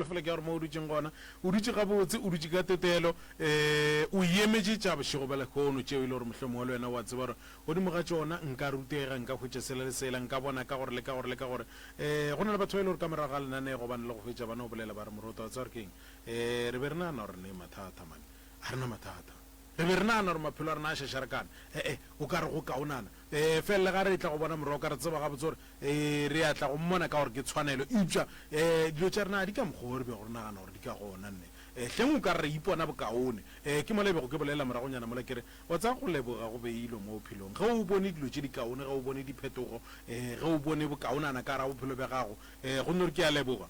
fela ke gore mo o dutšeng gona o dutše gabotse o dutše ka tetelo o emetše tša bošego bela kgono tšeo e le gore mohlomongwe le wena wa tseba gore godimo ga tšona nka rutega nka hwetša sela le sela nka bona ka gore le ka gore go na le batho ba e le gore ka morago ga lenane go bane le go hwetša bana o bolela ba re morota wa tsare keng re be re naana gore ne mathata mane a rena mathata re be re naana gore maphelo a rena a šašarekana o ka re go kaonana fela ga re tla go bona morao ka re tseba gabotse gore re a tla go mmona ka gore ke tshwanelo eupša dilo tša rena di ka mokgwa re be go re nagana gore di ka gona nne hleng o ka re ipona bokaone ke mo lebego ke bolela moragonyana mola kere wa tsa go leboga go beilo mo bophelong ge o bone dilo tše dikaone ge o bone diphetogo ge o bone bokaonana ka ra bophelo bja gago go nne gore ke a leboga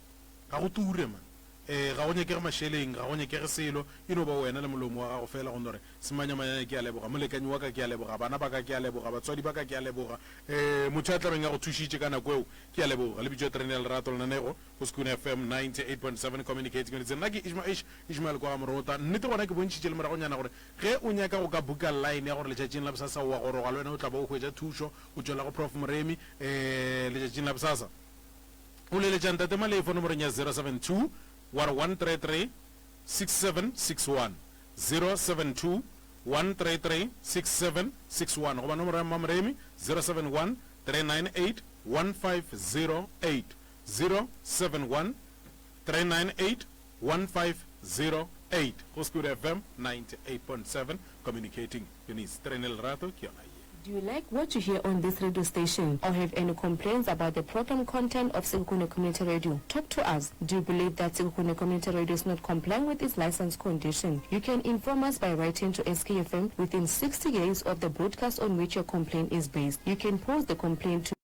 ga go ture man ga go nyekege mašheleng ga go nyekege selo e no ba wena le molomo wa gago fela gonne gore semanyamanyane ke a leboga molekanyi wa ka ke a leboga bana ba ka ke a leboga batswadi ba ka ke a leboga motho a tlabeng ya go thušitše ka nako eo ke a leboga le bitšo terene ya lerato lenanego go Sekune FM 98.7 communicating with nna ke Ishmael kwa morota nnete gona ke bontšhitše le moragonyana gore ge o nyaka go ka buka line ya gore letšatšing la bosasa wa goroga le wena o tla ba o hwetša thušo o tšwela go prof moremi letšatšing la bosasa o leletša ntate malefo nomorong ya 072 133 6761 072 133 6761 goba nomoro ya mmamoremi 071 398 1508 071 398 1508 go Sekune FM 98.7 communicating Eunice Trenel Rato ke yona. Do you like what you hear on this radio station or have any complaints about the program content of Sekune Community Radio? Talk to us. Do you believe that Sekune Community Radio is not complying with its license condition? You can inform us by writing to SKFM within 60 days of the broadcast on which your complaint is based. You can post the complaint to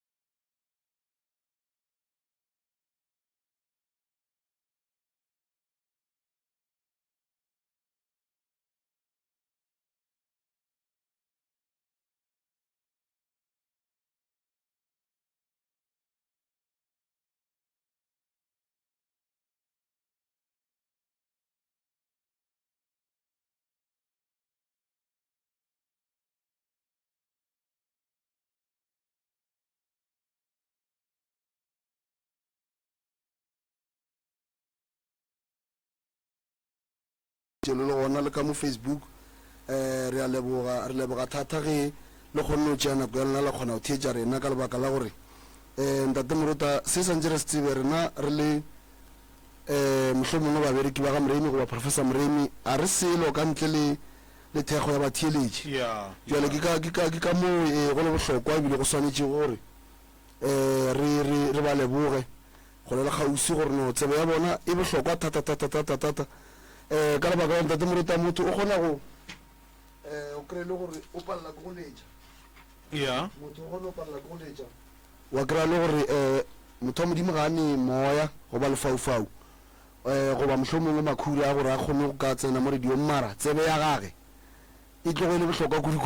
le gona le ka mo Facebook re a leboga thata ge le kgonne o tšea nako ya lena la kgona go theetša rena ka lebaka la gore ntate morota se santse re se tsebe rena re le mohlomongwe babereki ba ga moremi goba professor moremi a re selo ka ntle le thekgo ya batheeletši jale ke ka moo go le bohlokwa ebile go swanetše gore re ba leboge go le le kgausi gore no tsebo ya bona e bohlokwa thata ka lebaka la ntate morota motho o kgona go o kry le gore o palela ke go letša motho o kgona o palela ke go letša wa kry le gore motho wa modimo ga ane moya goba lefaufau goba mohlomongwe makhuri a gore a kgone go ka tsena mo radio mmara tsebe ya gage e tlogo e le bohlokwa kudu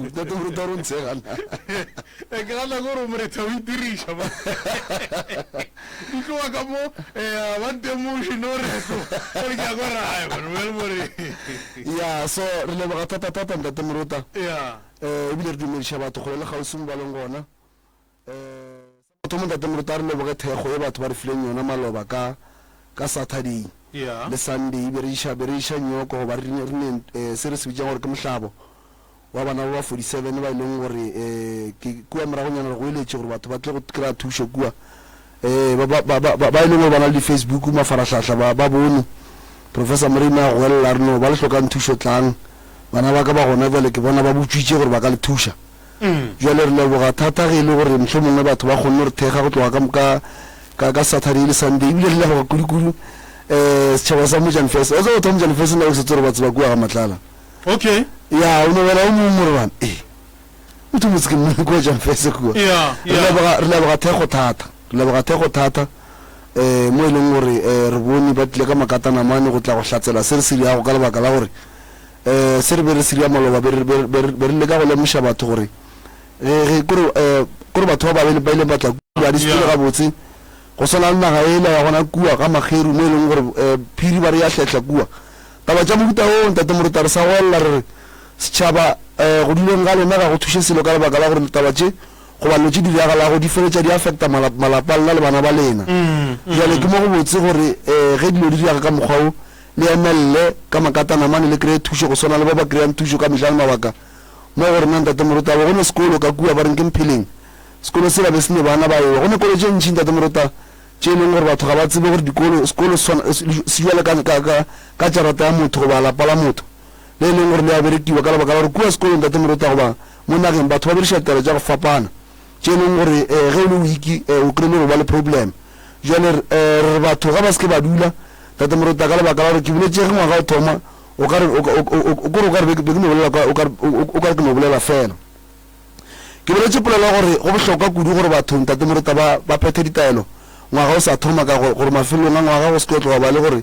ntate morota o rontshegana ke gana gore moretha o itiriša di tloga ka mo bantemoši no reto gore ke a korae more ya so re leboga thata ntate morota ebile re dumediša batho go le gausi mo ba leng gona batho mo ntate morota a re leboge thekgo e batho ba re fileng yona maloba ka Saturday le Sunday be re iša nyoko goba re se re se bitšang gore ke mohlabo wa bana ba 47 ba e leng gore kua moragonyana re go eletše gore batho ba tle go kry-a thušo kua ba e leng gore ba na le di-Facebook mafaratlhatlha ba bone professor moremi a go elela re no ba le hlokang thušo tlang bana ba ka ba gona bjale ke bona ba botswitše gore ba ka le thuša jale re leboga thata ge e le gore mohlomongwe batho ba kgonne re thekga go tloga ka Saturday le Sunday ebile re leboga kudu setšhaba sa Mojane Fest o tsa Mojane Fest na o setse gore batho ba kua ga matlala okay ya o no bela o mongwe re bana motho motse ke mmele kwa Mojane Fest kua re leboga thekgo thata mo e leng gore re bone ba tlile ka makatana mane go tla go hlatsela se re se diago ka lebaka la gore se re be re seria maloba be re leka go lemoša batho gore kore batho ba ba ile batla kua di setile gabotse go sona le naga ele ya gona kua ka mageru mo e leng gore phiri ba re ya hletla kua taba tša mohuta o ntate morota re sa go elela re setšhaba go dileng ga lena ga go thuše selo ka lebaka la gore taba tše go ba lotse di diragalago di feletša di affecta malapa a lena le bana ba lena jale ke mo go botse gore ge dilo di diraga ka mokgwa o le emelele ka makatanamane le kry-e thušo go swana le ba ba kry-ang thušo ka mehla le mabaka mo gore nna ntate morota go ne sekolo ka kua ba reng ke mpheleng sekolo se ba be se ne bana ba ewa go ne kolo tše ntšhi ntate morota tše e leng gore batho ga ba tsebe gore sekolo se jale ka jarata ya motho goba lapa la motho le e leng gore le a berekiwa ka lebaka la gore kua sekolong ntate morota goba mo nageng batho ba beriša telo tša go fapana tše e leng gore ge o le wiki o kry-ile go ba le problem jale re batho ga ba seke ba dula ntate morota ka lebaka la gore ke boletšege ngwaga o thoma o kare ke no bolela fela ke boletše polela gore go bohlokwa kudu gore batho ntate morota ba phethe ditaelo ngwaga o sa thoma ka gore mafelong a ngwaga go seke tloga ba le gore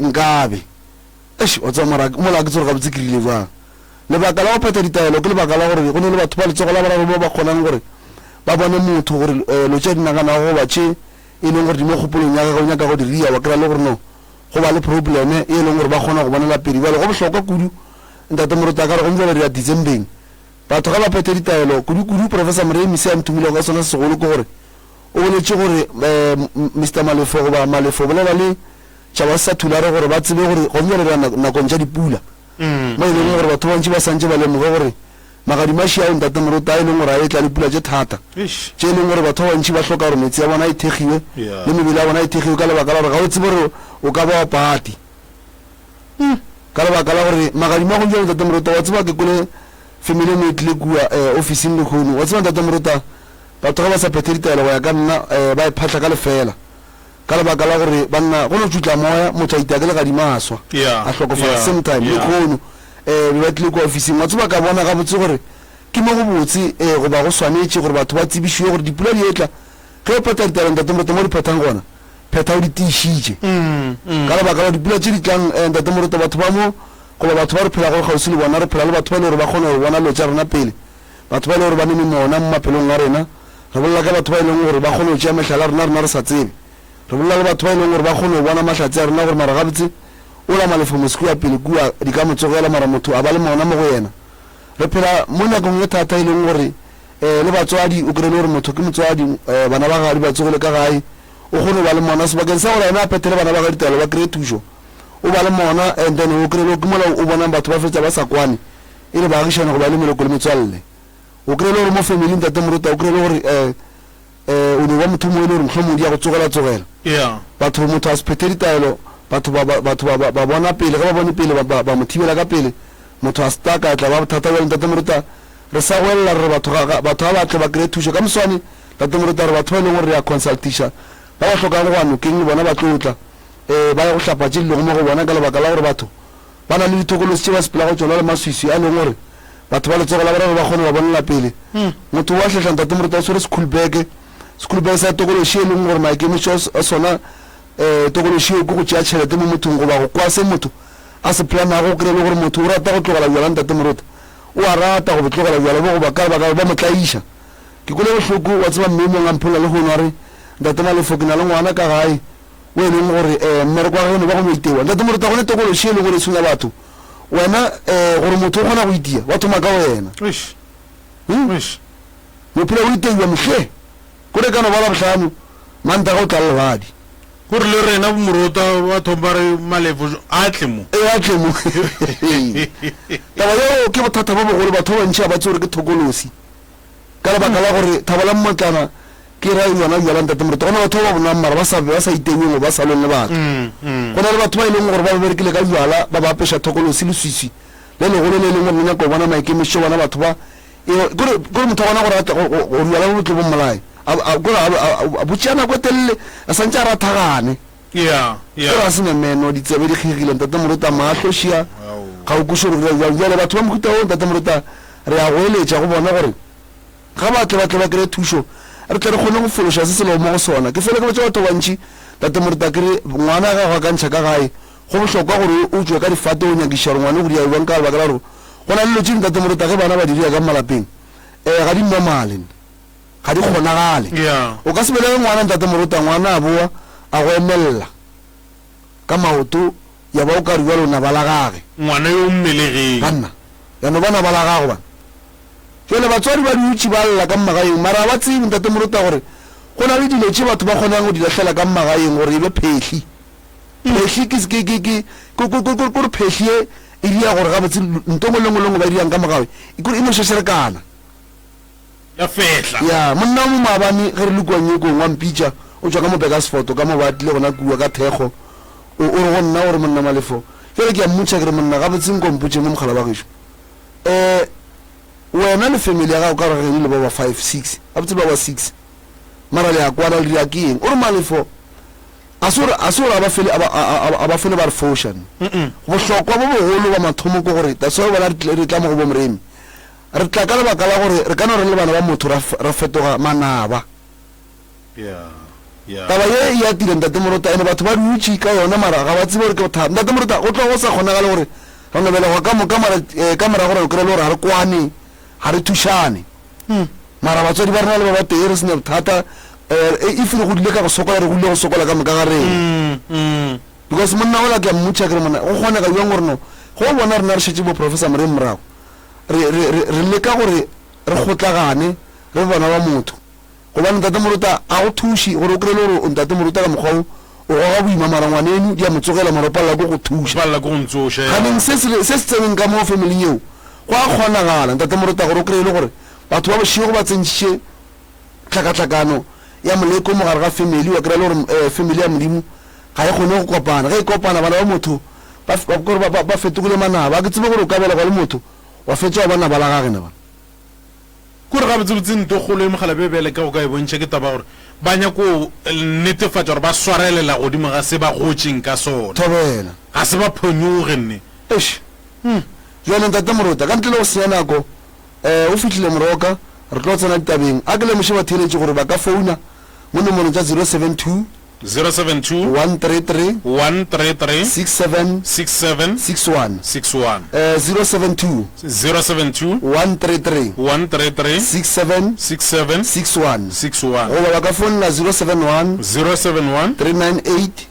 nkabe o tsamara mola ke tsore ga botse ke rile jang lebaka la go phetha ditaelo ke lebaka la gore go ne le batho ba letsogo la bararo ba ba kgonang gore ba bone motho gore lotša dinaganago go batše e leng gore di mo kgopolong ya gagwe o nyaka go di ria wa kry-a le gore no go ba le probleme e leng gore ba kgona go bonela pedi bale go bohlokwa kudu ntate morota ka re go mfela re ya decembeng batho ga ba phethe ditaelo kudu professor moreemisi a nthumile ka sona segolo ke gore o boletše gore mr malefo goba malefo bolela le tšhaba se sa thulare gore ba tsebe gore go mfela re ya nakong tša dipula mo e leng gore batho bantši ba santše ba lemoge gore magadimasi ao ntate morota e leng gore a e tla dipula tše thata tše e leng gore batho ba bantši ba hloka gore metsi ya bona e thegiwe le mebele ya bona e thegiwe ka lebaka la gore ga o tsebe gore o ka ba wa pati ka lebaka la gore magadima go jalo ntate morota wa tseba ke kole family mo itlile kua officing le khono wa tseba ntate morota batho ga ba sa phethe ditaelo go ya ka nna ba e phatla ka lefela ka lebaka la gore banna go no tšutla moya motho a itea ke legadima a swa a hlokofala same time le khono be ba tlile kwa officing wa tseba ka bona gabotse gore ke mo go botse goba go swanetše gore batho ba tsebišiwe gore dipula di etla ge o phetha ditaelo ntate morota mo di phethang gona pheta o di tiišitše ka lebaka la dipula tše di tlang ntate morota batho ba mo goba batho ba re phela go kgausi le bona re phela le batho ba e le gore ba kgone go bona lo tša rena pele batho ba e le gore ba neme mona mo maphelong a rena re bolela ka batho ba e leng gore ba kgone go tšea mehlala rena re sa tsebe re bolela le batho ba e leng gore ba kgone go bona mahlatse a rena gore mara gabotse o la malefo mosiko ya pele kua di ka motsogela mara motho a ba le mona mo go yena re phela mo nakong e thata e leng gore le batswadi o kry-le gore motho ke motswadi bana ba gadi ba tsogile ka gae o kgone ba le mona sebakeng sa gore ena a phethele bana ba ga ditaelo ba kry-e thušo o ba le mona and then o kry-le ke mola o bonang batho ba fetsa ba sa kwane e le baagišane go ba le meloko le metswalle o kry-le gore mo family ntate morota o kry-le gore o ne wa motho mo e le gore mohlomong di ya go tsogela batho motho a se phethe ditaelo batho ba bona pele ga ba bone pele ba mo thibela ka pele motho a staka tla ba bothata bja ntate morota re sa goelela re batho ga batle ba kry-e thušo ka moswane ntate morota re batho ba e leng gore re ya consultiša ba ba hlokang go anokeng le bona ba tlotla ba ya go hlapa tše dilego mo go bona ka lebaka la gore batho ba na le ditokolosi tše ba sepela go tsona le maswiswi a leng gore batho ba letsogo la bararo ba kgone ba bonela pele motho wa hlehla ntate morota o swere schoolbag sa tokološi e leng gore maikemišo a sona tokološi eo ke go tšea tšhelete mo mothong goba go kwa se motho a se planago o kry-le gore motho o rata go tlogela bjala ntate morota o a rata go botlogela bjala bo goba ka lebaka ba motlaiša ke kole bohloko wa tseba mmeemong a mphola le gona re ntate malefo ke na le ngwana ka gae o e leng gore mmereko wa gane ba go no itewa ntate morota gone tokološi e leng gore e tshwenya batho wena gore motho o kgona go itia wa thoma ka wena mophela o iteiwa mehle kore ka no bala bohlano manta ga o tla lebadi gore le rena morota wa thomba re malefo a tle mo taba yo ke bothata ba bogolo batho ba bantšhi a ba tse gore ke thokolosi ka lebaka la gore thaba la mmotlana ke ra yona bjala ntate morota gona batho ba bonang mara ba sa itengweng ba sa leng le batho go na le batho ba e leng gore ba berekile ka bjala ba ba apesa thokolosi le swiswi le legolo le e leng gore le nyaka go bona maikemišo bona batho ba kore motho a bona gore bjala bo botle bo mmolae a botšeana ko telele a santse a rathagane gore a sene meno ditsebe di kgegile ntate morota maatlošia ga o kušorejale batho ba mohuta o ntate morota re a goeletša go bona gore ga batle ba kry-e thušo re tle re kgone go fološa se selo mo go sona ke fele ke botsa batho bantšhi ntate morota kere ngwana ga go akantšha ka gae go bohlokwa gore o tswe ka difate o nyakiša gore ngwane go dia bang ka lebaka la gore go na le lotse ntate morota ge bana ba diria ka malapeng ga di normalen ga di kgonagale o ka se belege ngwana ntate morota ngwana a boa a go emelela ka maoto ya ba o ka riwa lona ba la gage ngwana yo mmelegeng banna ya no bana ba la gago bana jole batswadi ba di utsi ba lla ka mmagaeng mara ba tsebe ntate moruta gore go na le dilo tse batho ba kgonang go di lahlela ka mmagaeng gore e be phehli phehli kore phehli e dia gore ga botse nto mo lengwe ba dirang ka magawe e kore e mo shesherekana ya fetla ya monna mo maabane ge re le kwanyekong wa mpitša o tswa ka mo Bekasfoto ka mo ba tlile gona kua ka thekgo o re go nna gore monna Malefo fela ke a mmotša ke re monna ga botse nkompotše mo mogala ba gešo wena le family ya gago ka gore le ba ba 5-6 a botse ba ba 6 mara le a kwana le di a ke eng o re Malefo a se gore a ba fele ba re foušane bohlokwa bo bogolo ba mathomo ko gore taseo bana re tla mo go bomoremi re tla ka lebaka la gore re ka no re le bana ba motho ra fetoga manaba taba ye e atile ntate Moruta ene batho ba di utsi ka yona mara ga ba tsebe gore ke bothata ntate Moruta go tloga go sa kgonagale gore re nobelegwa ka mara gore re kry-e le gore ga re kwane ga re thušane mara batswadi ba rena le ba ba tee re sene bothata if re godile ka go sokola re godile go sokola ka moka ga reng because monna ola ke a mmotša ke re monna go kgonega bjang gore no go bona rena re šetse bo professor moreng morago re leka gore re gotlagane re bana ba motho gobane ntate Moruta a go thuši gore o kry-e le gore ntate Moruta ka mokgwao o goga boima mara ngwaneno di a motsogela mara o palela ko go thuša ganeng se se tseneng ka mo family eo go a kgonagala ntate Moruta gore o kry-e le gore batho ba bošego ba tsentšitše tlhakatlhakano ya moleko mo gare ga family wa kry-e le gore family ya modimo ga e kgone go kopana ge e kopana bana ba motho ba fetogile manaba ke tsebe gore o ka belegwa le motho wa fetša wa bana ba la gagena bana kore ga botsebotse nto kgolo e mogala bebele ka go ka e bontšhe ke taba gore ba nyako netefatša gore ba swarelela godimo ga se ba gotšeng ka sona thobela ga se ba phonyoge nne jale ntate Moruta ka ntle le go senya nako o fitlhile moroka re tlo tsena ditabeng a ke lemoše ba theeletše gore ba ka founa mo nomorong tša 072 133 67 61 072 133 67 61 goba ba ka founela 071 398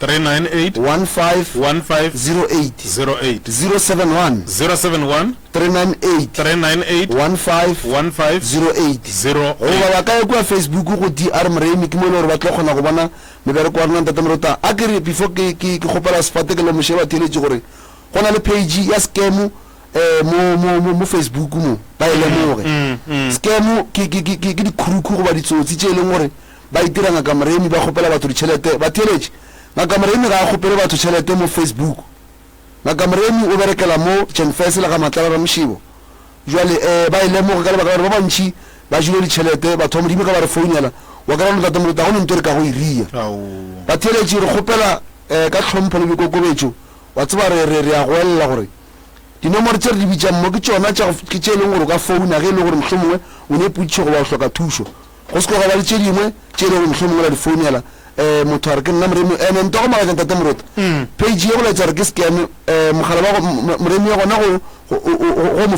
15 08 071 398 15 08 goba ba ka ekwa Facebook go DR Mremi ke mo le gore ba tla kgona go bona mebereko wa rona ntate Moruta a ke re before ke kgopela sefate ke le moše ba theeletše gore go na le page ya scam mo Facebook mo ba e lemoge scam ke dikhuruku goba ditsotsi tše e leng gore ba itira ngaka Mremi ba kgopela batho ditšhelete ba theeletše ngaka Mremi ga a kgopele batho tšhelete mo Facebook ngaka Mremi o berekela mo Jenfes le ga Matlala Ramošibo jwale ba e lemoge ka lebaka gore ba bantši ba jile ditšhelete batho ba modimo ka ba re founela wa ka rona ntate Moruta go ne nto re ka go iria ba theeletše re kgopela ka tlhompho le boikokobetšo wa tseba re a goelela gore dinomoro tše re di bitšang mo ke tšona ke tše e leng gore o ka founa ge e le gore mohlomongwe o ne putše goba o hloka thušo go seko ga ba le tše dingwe tše e le gore mohlomongwe la di founela motho a re ke nna Moremi ene nto go magaka ntate Moruta page ye go laetša gore ke scam mogala wa Moremi ya gona go mo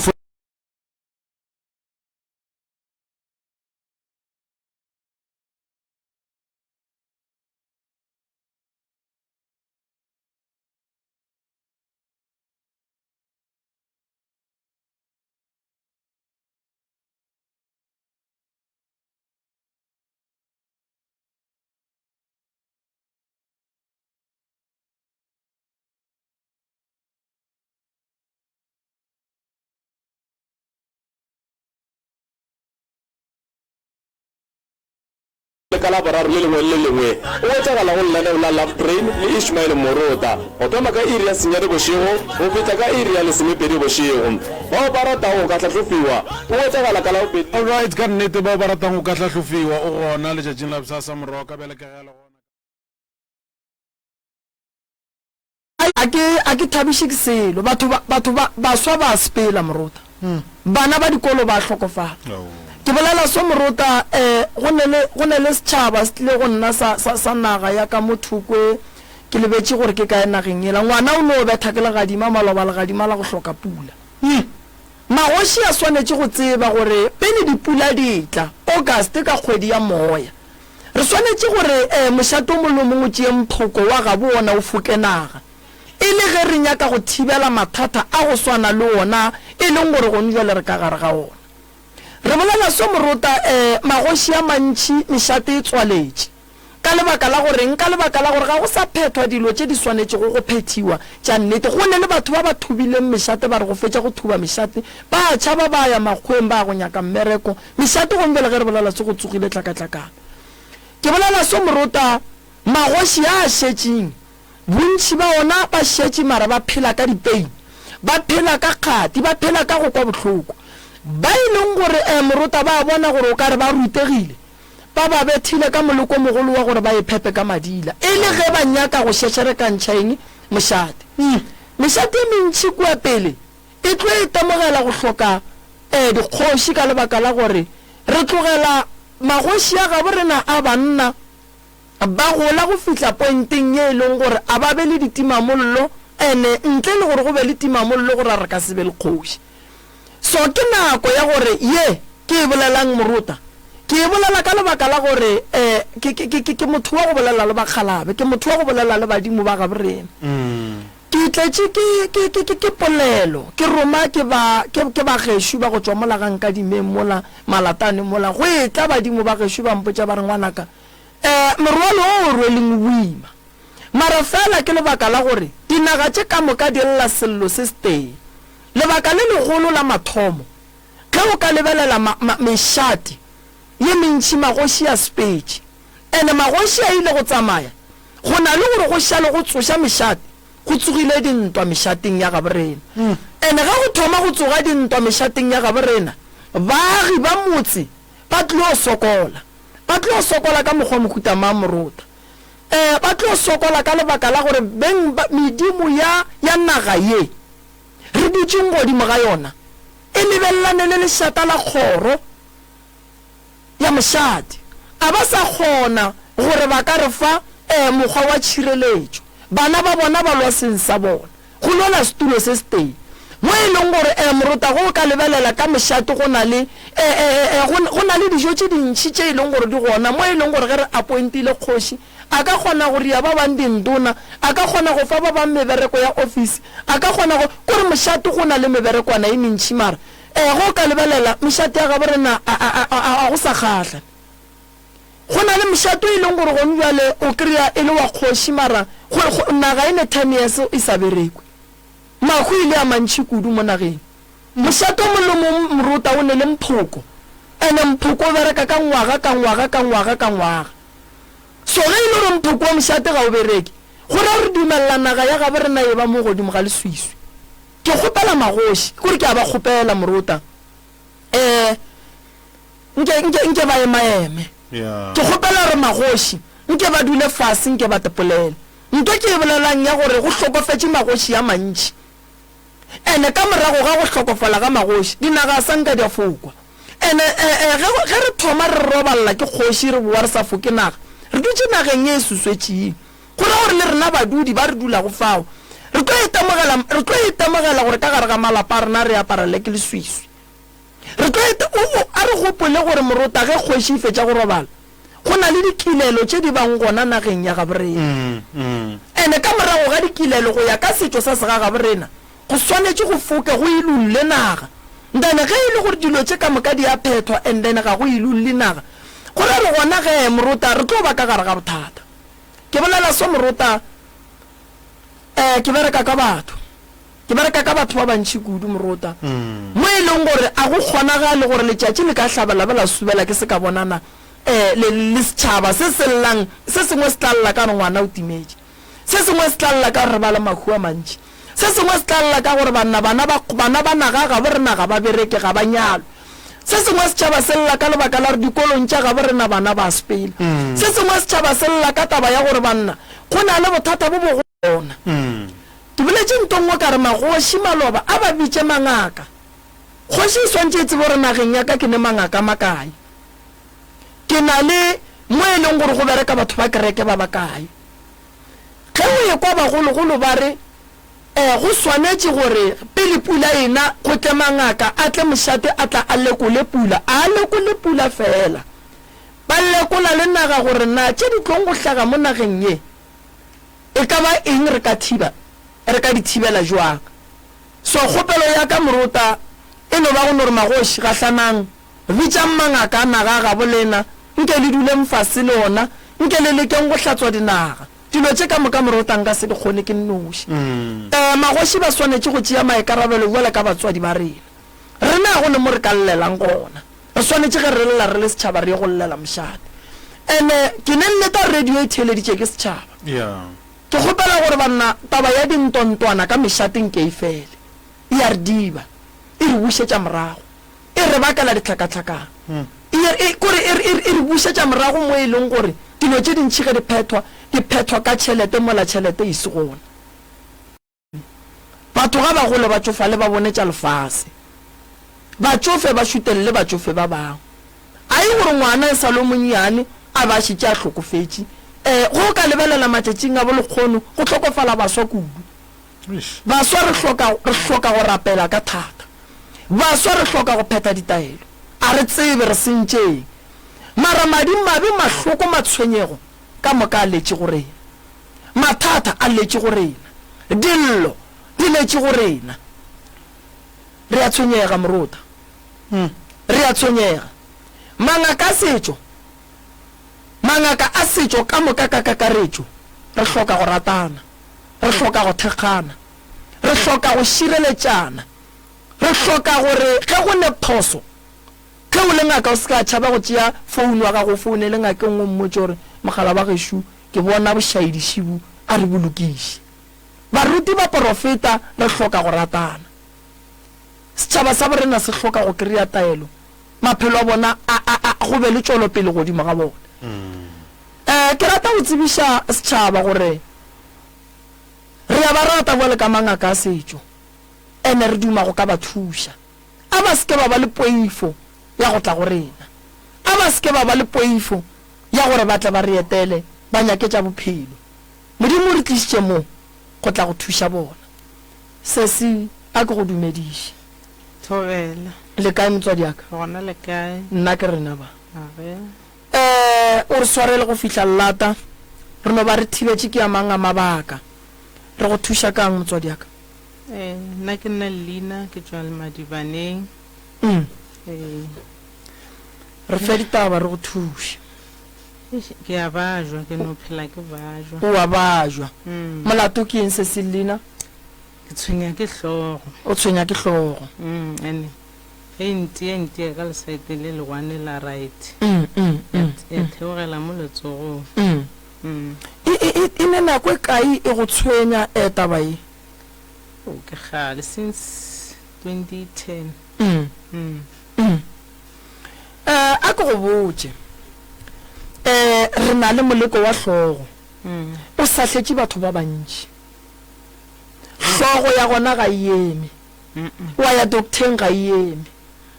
kala barar le lengwe o tsa gala go llela la Love Train le Ishmael Moruta o toma ka area senyane bošego o feta ka area le semepedi bošego ba ba ratago ka tlhatlhofiwa o tsa gala kala o pedi alright ka nnete ba ba ratang go ka tlhatlhofiwa o gona le tšatšing la bosasa moroka bele ka gale gona a ke thabiše ke selo batho ba swa ba sepela Moruta bana ba dikolo ba hlokofala ke bolela so Moruta go ne le setšhaba se tlile go nna sa naga ya ka mothokwe ke lebetše gore ke ka nageng ela ngwana o ne o betha ke legadima maloba legadima la go hloka pula magoši a swanetše go tseba gore pele dipula di tla August ka kgwedi ya moya re swanetše gore mošato o mongwe mongwe tšee mphoko wa ga bona o foke naga e le ge re nyaka go thibela mathata a go swana le ona e leng gore go njwale re ka gare ga ona re bolela so moruta magoši a mantši mešate e tswaletše ka lebaka la gore ga go sa phethwa dilo tše di swanetšego go phethiwa tša nnete go ne le batho ba ba thubileng mešate ba re go fetša go thuba mešate ba tšhaba ba ya makgweng ba go nyaka mmereko mešate gombele ge re bolela se go tsogile tlakatlakana ke bolela so moruta magoši a šetšeng bontši ba ona ba šetše mara ba phela ka dipeini ba phela ka kgati ba phela ka go kwa bohloko ba ileng gore moruta ba bona gore o ka re ba rutegile ba ba bethile ka moloko mogolo wa gore ba iphepe ka madila e le ge ba nyaka go šešerekantšha eng mošate mešate e mentši kua pele e tlo e temogela go hloka dikgoši ka lebaka la gore re tlogela magoši a gabo rena a banna ba gola go fihla pointeng ye e leng gore a ba be le ditimamollo ene ntle le gore go be le timamollo gore a re ka se be le kgoši so ke nako ya gore ye ke e bolelang moruta ke e bolela ka lebaka la gore ke motho wa go bolela le bakgalabe ke motho wa go bolela le badimo ba gabo rena ke tletše ke polelo ke roma ke ba gešo ba go tšwa mola ga nka dimeng mola malatane mola go e tla badimo ba gešo ba mpotša ba re ngwanaka morwalo o rweleng boima mara fela ke lebaka la gore dinaga tše ka moka di lla sello se se teng lebaka le legolo la mathomo ge o ka lebelela mešate ye mentši magoši a spetše ene magoši a ile go tsamaya go na le gore go šale go tsoša mešate go tsogile dintwa mešateng ya gaborena ene ga go thoma go tsoga dintwa mešateng ya gaborena baagi ba motse ba tlo sokola ka mokgwa mohuta ma moruta ba tlo sokola ka lebaka la gore beng medimo ya naga ye re dutšeng godimo ga yona e lebelelane le lešata la kgoro ya mošate a ba sa kgona gore ba ka re fa mokgwa wa tšhireletšo bana ba bona ba lwa seng sa bona go lwela setulo se se teng mo e leng gore moruta go ka lebelela ka mošate go na le dijo tše dintšhi tše e leng gore di gona mo e leng gore ge re appointile kgoši a ka kgona gore ya ba bang dintona a ka kgona go fa ba bang mebereko ya office a ka kgona go kore mošate go na le meberekwana e mentšhi mara go ka lebelela mošate ya gabo rena a go sa kgatlha go na le mošate e leng gore gone bjale o kry-a e le wa kgoši mara naga e ne 10 years e sa berekwe mago ile a mantšhi kudu mo nageng mošate o molemo moruta o ne le mphoko ene mphoko o bereka ka ngwaga so ge e le gore mphoko wa mošate ga o bereke gore re dumelela naga ya gabe rena e ba mo godimo ga leswiswi ke kgopela magoši kore ke a ba kgopela moruta nke ba emaeme ke kgopela gore magoši nke ba dule fase nke ba tepolele nto ke e bolelang ya gore go hlokofetše magoši ya mantši ene ka morago ga go hlokofala ga magoši dinaga a sanka di a fokwa ene ge re thoma re robalela ke kgoši re boa re sa foke naga re dutše nageng e suswetšeng gore gore le rena badudi ba re dula go fao re tlo itemogela gore ka gare ga malapa a rena re aparele ke leswiswi a re gopole gore moruta ge kgoši e fetša go robala go na le dikilelo tše di bang gona nageng ya gaborena ene ka morago ga dikilelo go ya ka setšo sa se ga gaborena go swanetše go foke go ilulle naga ndane ge e le gore dilo tše ka moka di a phethwa and then ga go ilulle naga gore re gona ge moruta re tlo ba ka gare ga bothata ke bolela so moruta ke bereka ka batho ba bantšhi kudu moruta mo e leng gore a go kgonagale gore letšatši le ka hlabela bela subela ke se ka bonana le setšhaba se sengwe se tlalela ka gore ngwana o timetše se sengwe se tlalela ka gore ba le mahu a mantši se sengwe se tlalela ka gore bana ba naga ga bo re naga ba bereke ga ba nyalo se sengwe setšhaba se lela ka lebaka la gore dikolong tša ga bo rena bana ba sepela se sengwe setšhaba se lela ka taba ya gore banna go na le bothata bo bogona ke boletše ntongwe ka re magoši maloba a ba bitše mangaka kgoši e swantše e tsebe gore nageng ya ka ke ne mangaka makae ke na le mo e leng gore go bereka batho ba kereke ba bakae ge o ye kwa bagologolo ba re go swanetše gore pele pula ena go tle mangaka a tle mošate a tla a lekole pula fela ba lekola le naga gore na tše di tlong go hlaga mo nageng ye e ka ba eng re ka di thibela jwang so kgopelo ya ka moruta e no ba go nore magoši gahlanang bitša mangaka naga ga bolena nke le dule mfase le ona nke le lekeng go hlatswa dinaga dilo tše ka moka morotang ka se di kgone ke nnoši magoši ba swanetše go tšea maekarabelo jale ka batswadi ba rena rena go le mo re ka llelang gona re swanetše ge re lela re le setšhaba re ye go llela mošate ande ke ne nneta radio e theeleditše ke setšhaba ke kgopela gore banna taba ya dintontwana ka mešateng ke e fele e a re diba e re bušetša morago e re bakela ditlhakatlhakana kore e re bušetša morago mo e leng gore dilo tše dintšhi ge di phethwa ka tšhelete mola tšhelete e se gona batho ga bagolo ba tsofa le ba bonetša lefase batsofe ba šutelele batsofe ba bangwe a e gore ngwana e sa lo monnyane a ba šitše a hlokofetše go ka lebelela matšatšing a bolekgono go hlokofala baswa kudu baswa re hloka go rapela ka thata baswa re hloka go phetha ditaelo a re tsebe re sentšeng mara madimabe mahloko matshwenyego ka moka a letše go rena mathata a letše go rena dillo di letše go rena re a tshwenyega morota re a tshwenyega mangaka a setšo ka moka ka kakaretšo re hloka go ratana re hloka go thekgana re hloka go šireletšana re hloka gore ge go ne phoso ge o le ngaka o se ka tšhaba go tšea founu wa gago foune le ngake ngwe mmotse gore mogala wa gešo ke bona bošaedišibu a re bolokiše baruti ba porofeta re hloka go ratana setšhaba sa borena se hloka go kry-a taelo maphelo a bona go be le tšwelo pele godimo ga bona ke rata go tsebiša setšhaba gore re a ba rata bole ka mangaka a setšo ene re duma go ka ba thuša a ba seke ba ba le poifo ya go tla go rena a ba seke ba ba le poifo ya gore ba tla ba re etele ba nyaketša bophelo modimo re tlišitše mo go tla go thuša bona se se a ke go dumediše Thobela le kae motswadi aka gona le kae nna ke rena ba age o re swarele go fihla llata re no ba re thibetše ke a mang a mabaka re go thuša kang motswadi aka nna ke nna Lina ke tswa le Madibaneng re fe ditaba re go thuše ke a bajwa ke no phela ke bajwa o a bajwa molato ke eng se se Lina ke tshwenya ke hlogo o tshwenya ke hlogo ene enti ka lesaete le legwane la right e theogela mo letsogong e ne nako e kae e go tshwenya taba e ke gale since 2010 a ke go botse re na le moleko wa hlogo o sahletše batho ba bantši hlogo ya gona ga eme wa ya docteng ga eme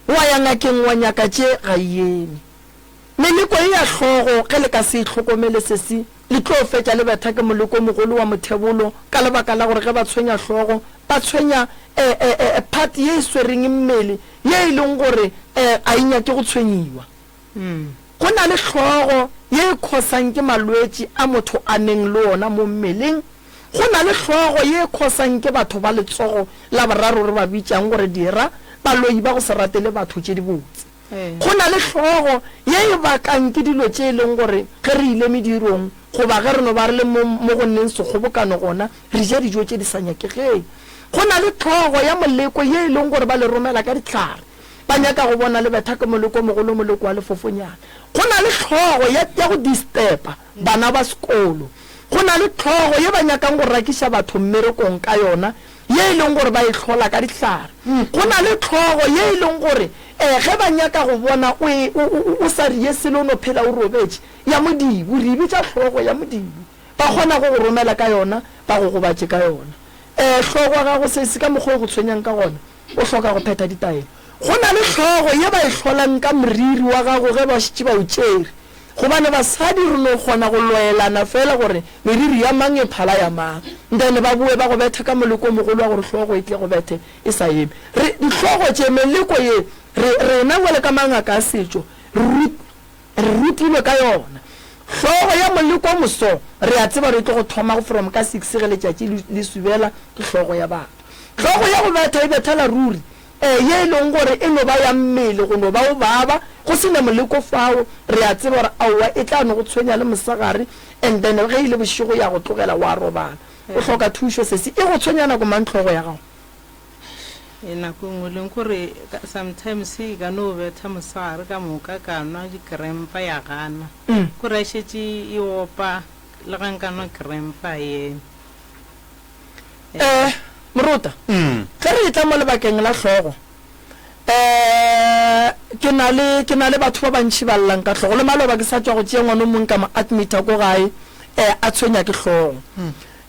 wa ya ngakeng wa nyaka tše ga eme meleko e ya hlogo ge le ka se itlhokomele sesi le tlo fetša le betha ke moleko mogolo wa mothebolo ka lebaka la gore ge ba tshwenya hlogo ba tshwenya part ye e swereng mmele ye e leng gore a inyake go tshwenyiwa go na le hlogo ye e khosang ke malwetši a motho a neng le ona mo mmeleng go na le hlogo ye e khosang ke batho ba letsogo la boraro re ba bitšang gore dira baloi ba go se ratele batho tše di botse go na le hlogo ye e bakang ke dilo tše e leng gore ge re ile medirong goba ge re no ba re le mo go nneng sekgobokano gona re ja dijo tše di sa nyakegeng go na le hlogo ya moleko ye e leng gore ba le romela ka ditlhare ba nyaka go bona le betha ke moleko mogolo moleko wa lefofonyana go na le hlogo ya go disturba bana ba sekolo go na le hlogo ye ba nyakang go rakiša batho mmerekong ka yona ye e leng gore ba e hlola ka ditlhare go na le hlogo ye e leng gore ge ba nyaka go bona o sa rie sele o no phela o robetše ya modibu re bitša hlogo ya modibu ba kgona go go romela ka yona ba go gobatše ka yona hlogo ya gago se ka mokgwa o go tshwenyang ka gona o hloka go phetha ditaelo go na le hlogo ye ba e hlolang ka moriri wa gago ge ba šitše ba o tšere gobane basadi re no kgona go loelana fela gore meriri ya mang e phala ya mang then ba boe ba go bethe ka moleko mogolo wa gore hlogo e tle go bethe e sa eme dihlogo tše meleko ye rena jale ka mangaka a setšo re rutilwe ka yona hlogo ya moleko o moso re a tseba re tle go thoma go from ka 6 ge letšatši le subela ke hlogo ya batho hlogo ya go betha e bethela ruri ye leng gore e no ba ya mmele go no ba o baba go sene moleko fao re a tseba gore aowa e tla no go tshwenya le mosagare and then ge ile bošigo ya go tlogela wa robala o hloka thušo sese e go tshwenya nako mantlhogo ya gago nako nngwe leng gore sometimes e ka no betha mosagare ka moka ka nwa dikrempa ya gana kore a šetse e opa le ga nka nwa krempa yena Moruta ge re tla mo lebakeng la hlogo ke na le batho ba bantši ba llang ka hlogo le maloba ke sa tswa go tšea ngwana o mongwe ka ma admita ko gae a tshwenya ke hlogo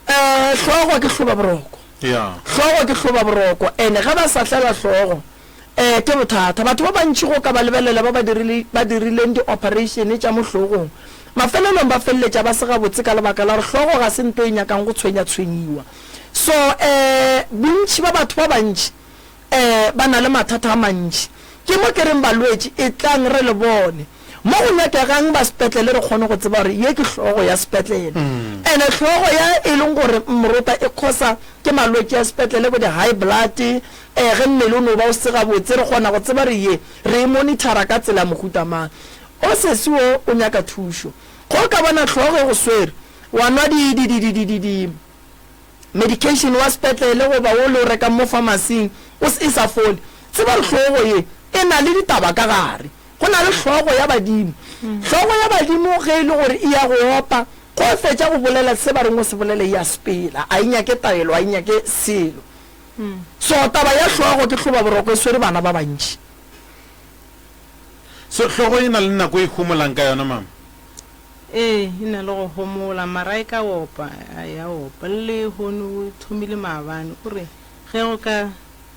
hlogo ke hloba boroko hlogo ke hloba boroko ene ga ba sa tlela hlogo ke bothata batho ba bantši go ka ba lebelela ba dirileng di-operation tša mo hlogong mafelelong ba feleletša ba se gabotse ka lebaka la gore hlogo ga se nto e nyakang go tshwenya-tshwenyiwa so bontši ba batho ba bantši ba na le mathata a mantši ke mo ke reng balwetši e tlang re le bone mo go nyakegang ba sepetlele re kgone go tseba gore ye ke hlogo ya sepetlele ene hlogo ya e leng gore Moruta e khosa ke malwetši ya sepetlele bo di-high blood ge mmele o no ba o segabotse re kgona go tseba re ye re e monitora ka tsela mohuta mang o sesiwo o nyaka thušo go ka bona hlogo e go swere wa nwa medication wa sepetlele goba o le o reka mo pharmacy o se sa fole tseba re hlogo ye e na le ditaba ka gare go na le hlogo ya badimo hlogo ya badimo ge e le gore e ya go opa go fetša go bolela se ba reng o se bolele ya sepela a inyake taelo a inyake selo so taba ya hlogo ke hloba boroko e swere bana ba bantši so hlogo e na le nako e humolang ka yona mama e na le go homola mara e ka opa ya opa le hono thomile maabane gore ge go ka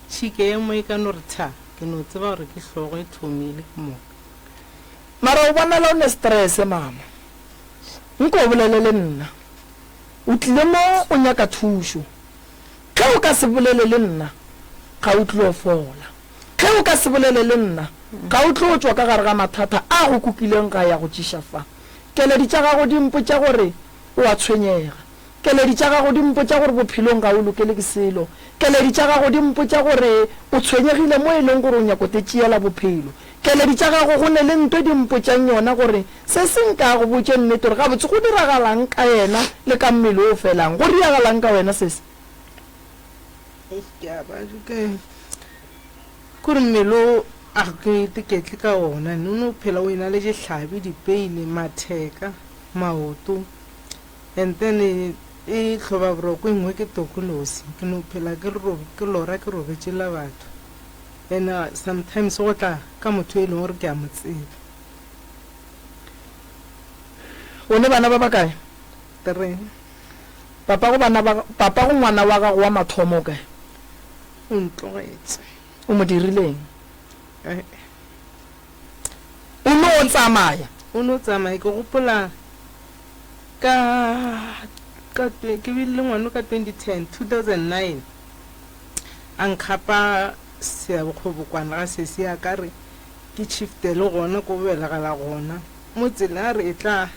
tšhike ye mo e ka no re tha ke no tseba gore ke hlogo e thomile ke moka mara o bonala o ne stress mama nko o bolele le nna o tlile mo o nyaka thušo ge o ka se bolele le nna ga o tlile o fola ge o ka se bolele le nna ga o tlo o tswa ka gare ga mathata a go kukileng ga ya go tšiša fa keledi tša gago di mpotša gore o a tshwenyega keledi tša gago di mpotša gore bophelong ga o lokele ke selo keledi tša gago di mpotša gore o tshwenyegile mo e leng gore o nyako te tšeela bophelo keledi tša gago go ne le ntwe di mpotšang yona gore se se nka go botše nnete gore gabotse go diragalang ka yena le ka mmele o felang go diragalang ka wena sese kore mmele a ke teketle ka ona no phela o ina le dihlabi dipeile matheka maoto and then e hloba boroko engwe ke tokolosi ke no phela ke lora ke robetse la batho and sometimes go tla ka motho e leng gore ke a mo tseba o ne bana ba ba kae tere papa go ngwana wa gago wa mathomo kae o ntlogetse o mo dirileng o no o tsamaya o no tsamaya ke gopola ke bile ngwana ka 2009 a nkgapa seabokgobokwana ga sese ya ka re ke chifte le gona ko belegala gona mo tsela a re e tla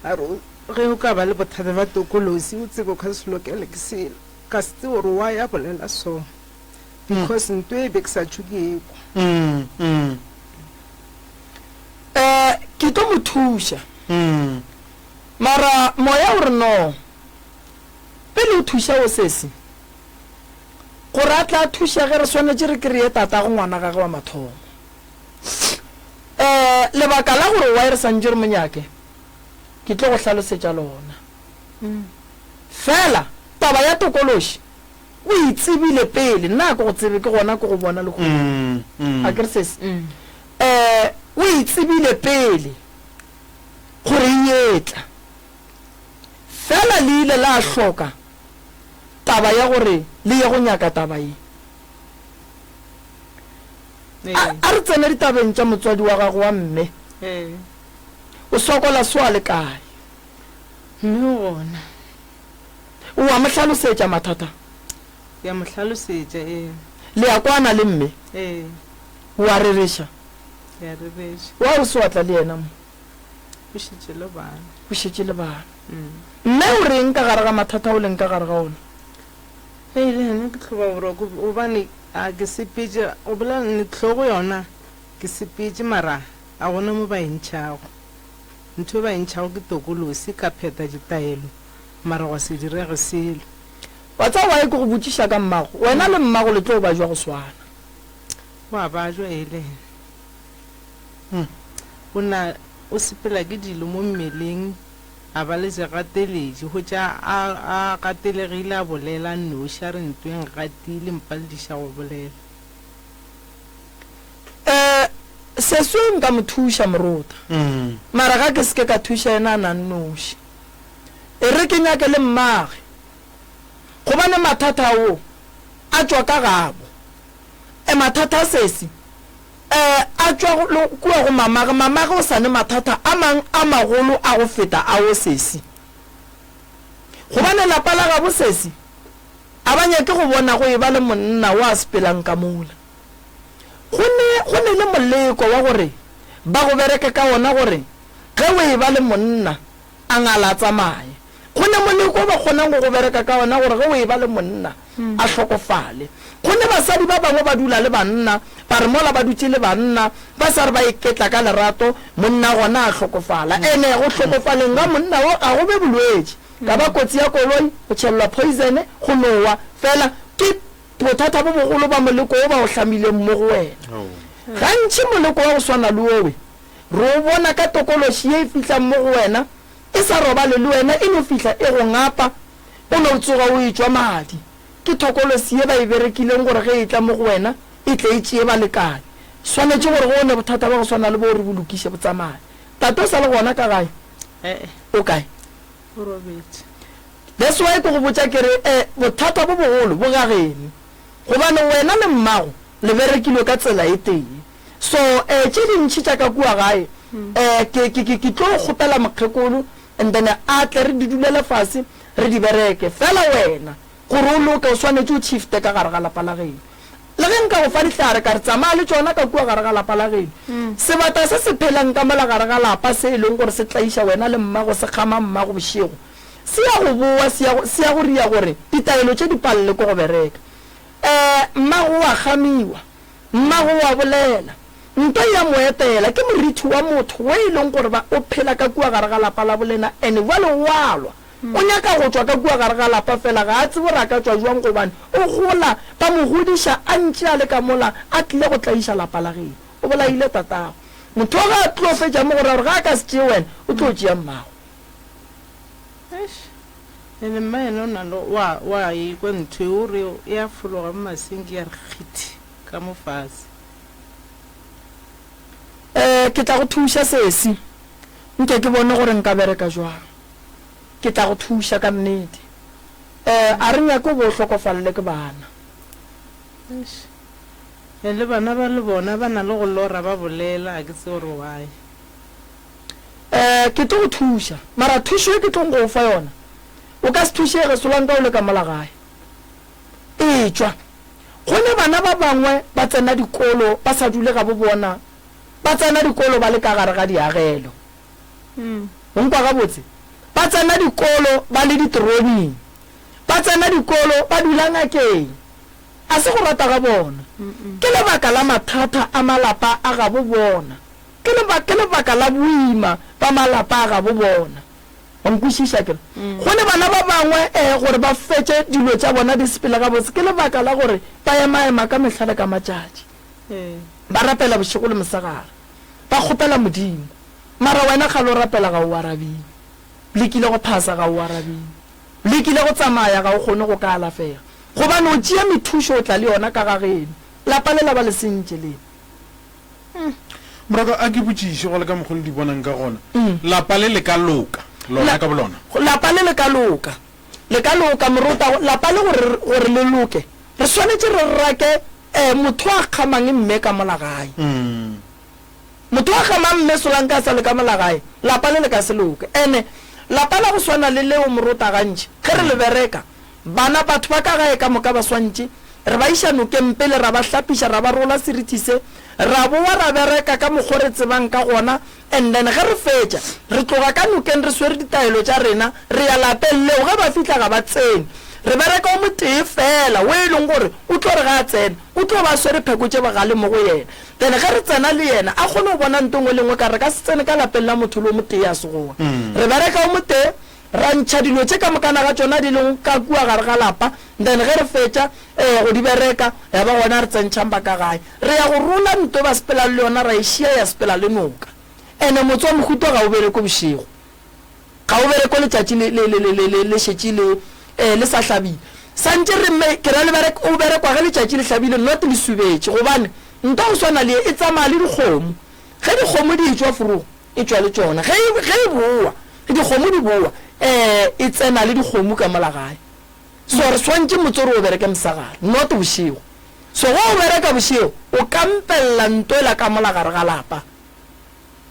a re ge o ka ba le bothata ba tokolosi o tsebe o ka se lokele ke selo ka se tse gore wa ya bolela so because nto e be ke sa tšhukeko ke tlo mo thuša mara moya o re no pele o thuša o sese gore a tla thuša ge re swanetse re kry-e tata go ngwana gage wa mathomo lebaka la gore wa e re santse re monyake ke tlo go hlalosetša lona fela taba ya tokološi o itsebile pele nna ke go tsebe ke gona ke go bona le a kere sese o itsebile pele gore e etla fela le ile la hloka taba ya gore le ye go nyaka taba ye a re tsene ditabeng tša motswadi wa gago wa mme o sokola soa le kae mme gona o wa mo hlalosetša mathata ya mo hlalosetša le ya kwana le mme wa rereša ya rereša wa o se watla le yena mo o šetše le bana o šetše le bana mme o reng ka gare ga mathata o leng ka gare ga ona le ene ke tlhoba boroko obane a ke sepetse o bolela tlhogo yona ke sepetse mara a gona mo ba entšhago ntho ba entšhago ke tokolosi ka pheta ditaelo mara go se direge selo wa tsa wa ke go botšiša ka mmago wena le mmago le tlo ba jwa go swana wa ba jwa ele o sepela ke dilo mo mmeleng a ba le segateledi go tša a gatelegile a bolela noši a re ntweng gatile mpa le diša go bolela seswe nka mo thuša morota mara ga ke seke ka thuša ena a nang noši e re ke nyake le mmage gobane mathata ao a tšwa ka gabo mathata a sesi a tšwa kua go mamage o sane mathata a mang a magolo a go feta a o sesi gobane lapa la gabo sesi a ba nyake go bona go e ba le monna o a sepelang ka mola go ne le moleko wa gore ba go bereke ka ona gore ge o e ba le monna a ngala tsamaye go ne moleko ba kgonang go bereka ka ona gore ge o e ba le monna a hlokofale go ne basadi ba bangwe ba dula le banna ba re mola ba dutse le banna ba sa re ba iketla ka lerato monna gona a hlokofala ene go hlokofaleng ga monna o a go be bolwetse ka ba kotsi ya koloi go tšhelelwa poisone go nowa fela ke bothata bo bogolo ba moleko o ba o hlamileng mo go wena gantši moleko wa go swana le owe re o bona ka tokološi ye e fitlhang mo go wena e sa robale le wena e no fitlha e go ngapa o ne o tsoga o e tšwa madi ke tokolosi ye ba e berekileng gore ge e tla mo go wena e tle e tšee balekane swanetše gore go one bothata ba go swana le bo re bolokiše botsamaye tate o sa le gona ka gae o kae o robetse that's why ke go botša kere bothata bo bogolo bo gageno gobane wena le mmago le berekilwe ka tsela e tee so tše dintšhi tša ka kua gae ke tlo kgopela mokgekolo and then a tle re di dulele fase re di bereke fela wena gore o loke o swanetse o chifte ka gare ga lapa la geno le ge nka go fa ditlhare ka re tsamaya le tsona ka kua gare ga lapa la geno sebata se se phelang ka mola gare ga lapa se e leng gore se tlaiša wena le mmago se kgama mmago bošego se ya go boa se ya go ria gore ditaelo tše di palele ko go bereka mmago wa gamiwa mmago wa bolela nto ya moetela ke moriti wa motho wa e leng gore o phela ka kua gare ga lapa la bolena ene jale walwa o nyaka go tswa ka kua gare ga lapa fela ga a tsebo re a ka tswa jwang gobane o gola ba mo godiša a ntše a le ka mola a tlile go tlaiša lapa la geno o bolaile tatago motho ga a tlo fetša mo gore ga a ka se tšee wena o tlo tšea mmago ene mma ene o nalo wa ekwa ntho e o re e a fologa mo masenke ya re kgithi ka mo fase ke tla go thuša sesi nke ke bone gore nka bereka jwang ke tla go thuša ka nnete a re nyako bo hlokofalele ke bana le bana ba le bona ba na le go lora ba bolela a ke tse gore wae ke tlo go thuša mara thušo e ke tlong go fa yona o ka se thušege solang ka o le ka mola gae e tšwa gone bana ba bangwe ba tsena dikolo ba sa dule ga bo bona ba tsena dikolo ba le ka gare ga diagelo nkwa gabotse ba tsena dikolo ba le diteroning ba tsena dikolo ba dula ngakeng a se go rata ga bona ke lebaka la mathata a malapa a ga bo bona ke lebaka la boima ba malapa a ga bo bona onkwišiša kere gone bana ba bangwe gore ba fetse dilo tša bona di sepela gabotse ke lebaka la gore ba emaema ka mehlale ka matšatši ba rapela bošego le mosegare ba kgopela modimo mara wena ga lo rapela ga o arabile le kile go phasa ga o arabile le kile go tsamaya ga o kgone go ka alafega gobane o tšea methušo o tla le yona ka gageno lapa le la ba le sentše lena morago a ke botšiše go le ka mogolo di bonang ka gona lapa le le ka loka lona ka bolona lapa le le ka loka morota lapa le gore le loke re swanetše re rake motho a kgamang mme ka mola gae motho a kgamang mme solang ka sa le ka mola gae lapa le ka se loke ene lapa la go swana le leo morota gantši ge re le bereka bana batho ba ka gae ka moka ba swantše re ba iša nokeng pele ra ba hlapiša ra ba rola seriti se ra boa ra bereka ka mokgwa re tsebang ka gona and then ge re fetša re tloga ka nokeng re swere ditaelo tša rena re ya lapeng leo ge ba fitlha ga ba tsene re bereka o motee fela o e leng gore o tlo re ga a tsena o tlo ba swere pheko tse bagale mo go yena then ge re tsena le yena a kgone go bona ntong o lengwe ka re ka se tsene ka lapeng la motho le o motee a segoa re bereka o motee ra ntšha dilo tse ka mokana ga tsona di leng ka kua gare ga lapa then ge re fetša go di bereka ya ba gona re tsentšhang ba ka gae re ya go rola nto ba sepela le yona ra ešia ya sepela le noka ene motse wa mohuto ga o bereko bošego ga o bereko letšatši le šetše le sa hlabile santse re mme ke ra o berekwa ge letšatši le hlabile not le subetše gobane nto go swana le e tsamaya le dikgomo ge dikgomo di etswa forogo e tswa le tsona ge e boa dikgomo di boa e tsena le dikgomo ka mola gae so re swantse motse re o bereke mosagare not bošego so go o bereka bošego o kampelela ntoela ka mola gare ga lapa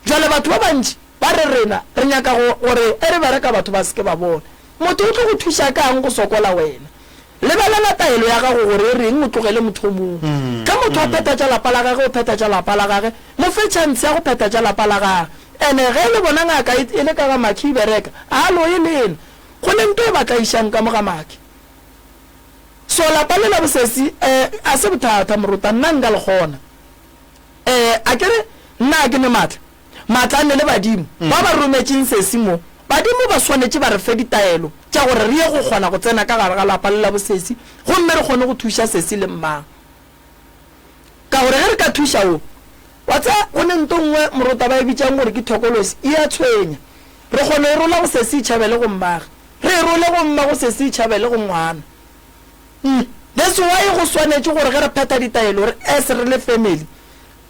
jale batho ba bantši ba re rena re nyaka gore e re bereka batho ba seke ba bona motho o tlo go thuša kang go sokola wena lebelela taelo ya gago gore e reng o tlogele motho mongwe ka motho a phethatša lapa la gage o phethatša lapa la gage mo fe chance ya go phethatša lapa la gage ene ge le bona ngaka e le ka ga maki bereka alo e lena go le nto e batla išang ka mo ga maki so lapa le la bosesi a se bothata moruta nna nka le gona a kere nna a ke ne maatla a nne le badimo ba ba rometseng sesi mo badimo ba swanetse ba re fe ditaelo tša gore re ye go kgona go tsena ka gare ga lapa le la bosesi gomme re kgone go thuša sesi le mmang ka gore ge re ka thuša o wa tsa go ne nto nngwe moruta ba e bitsang gore ke thokolosi e a tshwenya re kgone e rola go sesi itšhabele go mmage re e role go mma go sesi itšhabele go ngwana that's why go swanetse gore ge re pheta ditaelo re ese re le family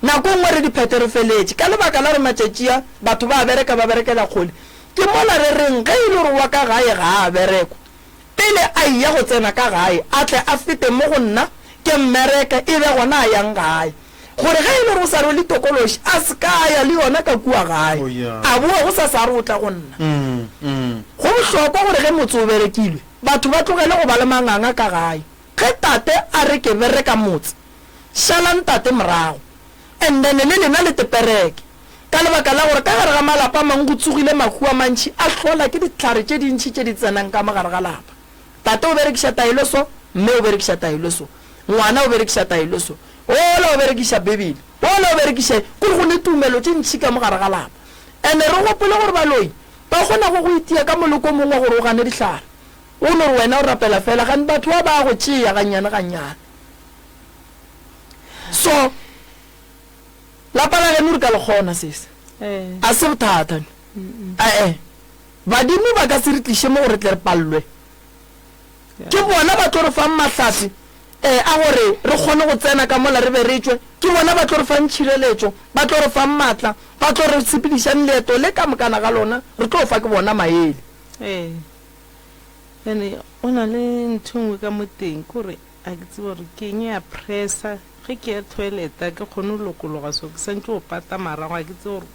nako nngwe re diphete re feletše ka lebaka la re matšatšia batho ba bereka ba berekela kgole ke mola re reng ge e le gore wa ka gae ga a bereko pele a iya go tsena ka gae a tle a fete mo go nna ke mmereka e be gona a yang gae gore ge e le gore o sa re le tokološi a se ka ya le yona ka kua gae a boa go sa re o tla go nna go bohlokwa gore ge motse o berekilwe batho ba tlogele go ba le manganga ka gae ge tate a re ke bereka motse šalang tate morago and then le lena le tepereke ka lebaka la gore ka gare ga malapa mang go tsogile makhu a mantšhi a hlola ke ditlhare tše dintšhi tše di tsenang ka mogare ga lapa tate o berekiša taelo so mme o berekiša taelo so ngwana o berekiša taelo so ola o berekiša bebele ola o berekiša kore go ne tumelo tše ntšhi ka mogare ga lapa and re gopole gore baloi ba kgona go itia ka moloko mongwe gore o gane ditlhare o no re wena o rapela fela gane batho ba ba go tšea gannyane gannyane so lapa la geno re ka le kgona sese a se bothata badimo ba ka se re tliše mo gore tle re pallwe ke bona ba tlo re fang mahlapi a gore re kgone go tsena ka mola re beretswe ke bona ba tlo re fang tšhireletšo ba tlo re fang maatla ba tlo re sepedišang leeto le ka mokana ga lona re tlo fa ke bona maele ene o na le ntho nngwe ka mo teng kore a ke tsebe gore ke eng ya pressa ge ke ya toileta ke kgone o lokologa so ke santse o pata marago a ke tse gore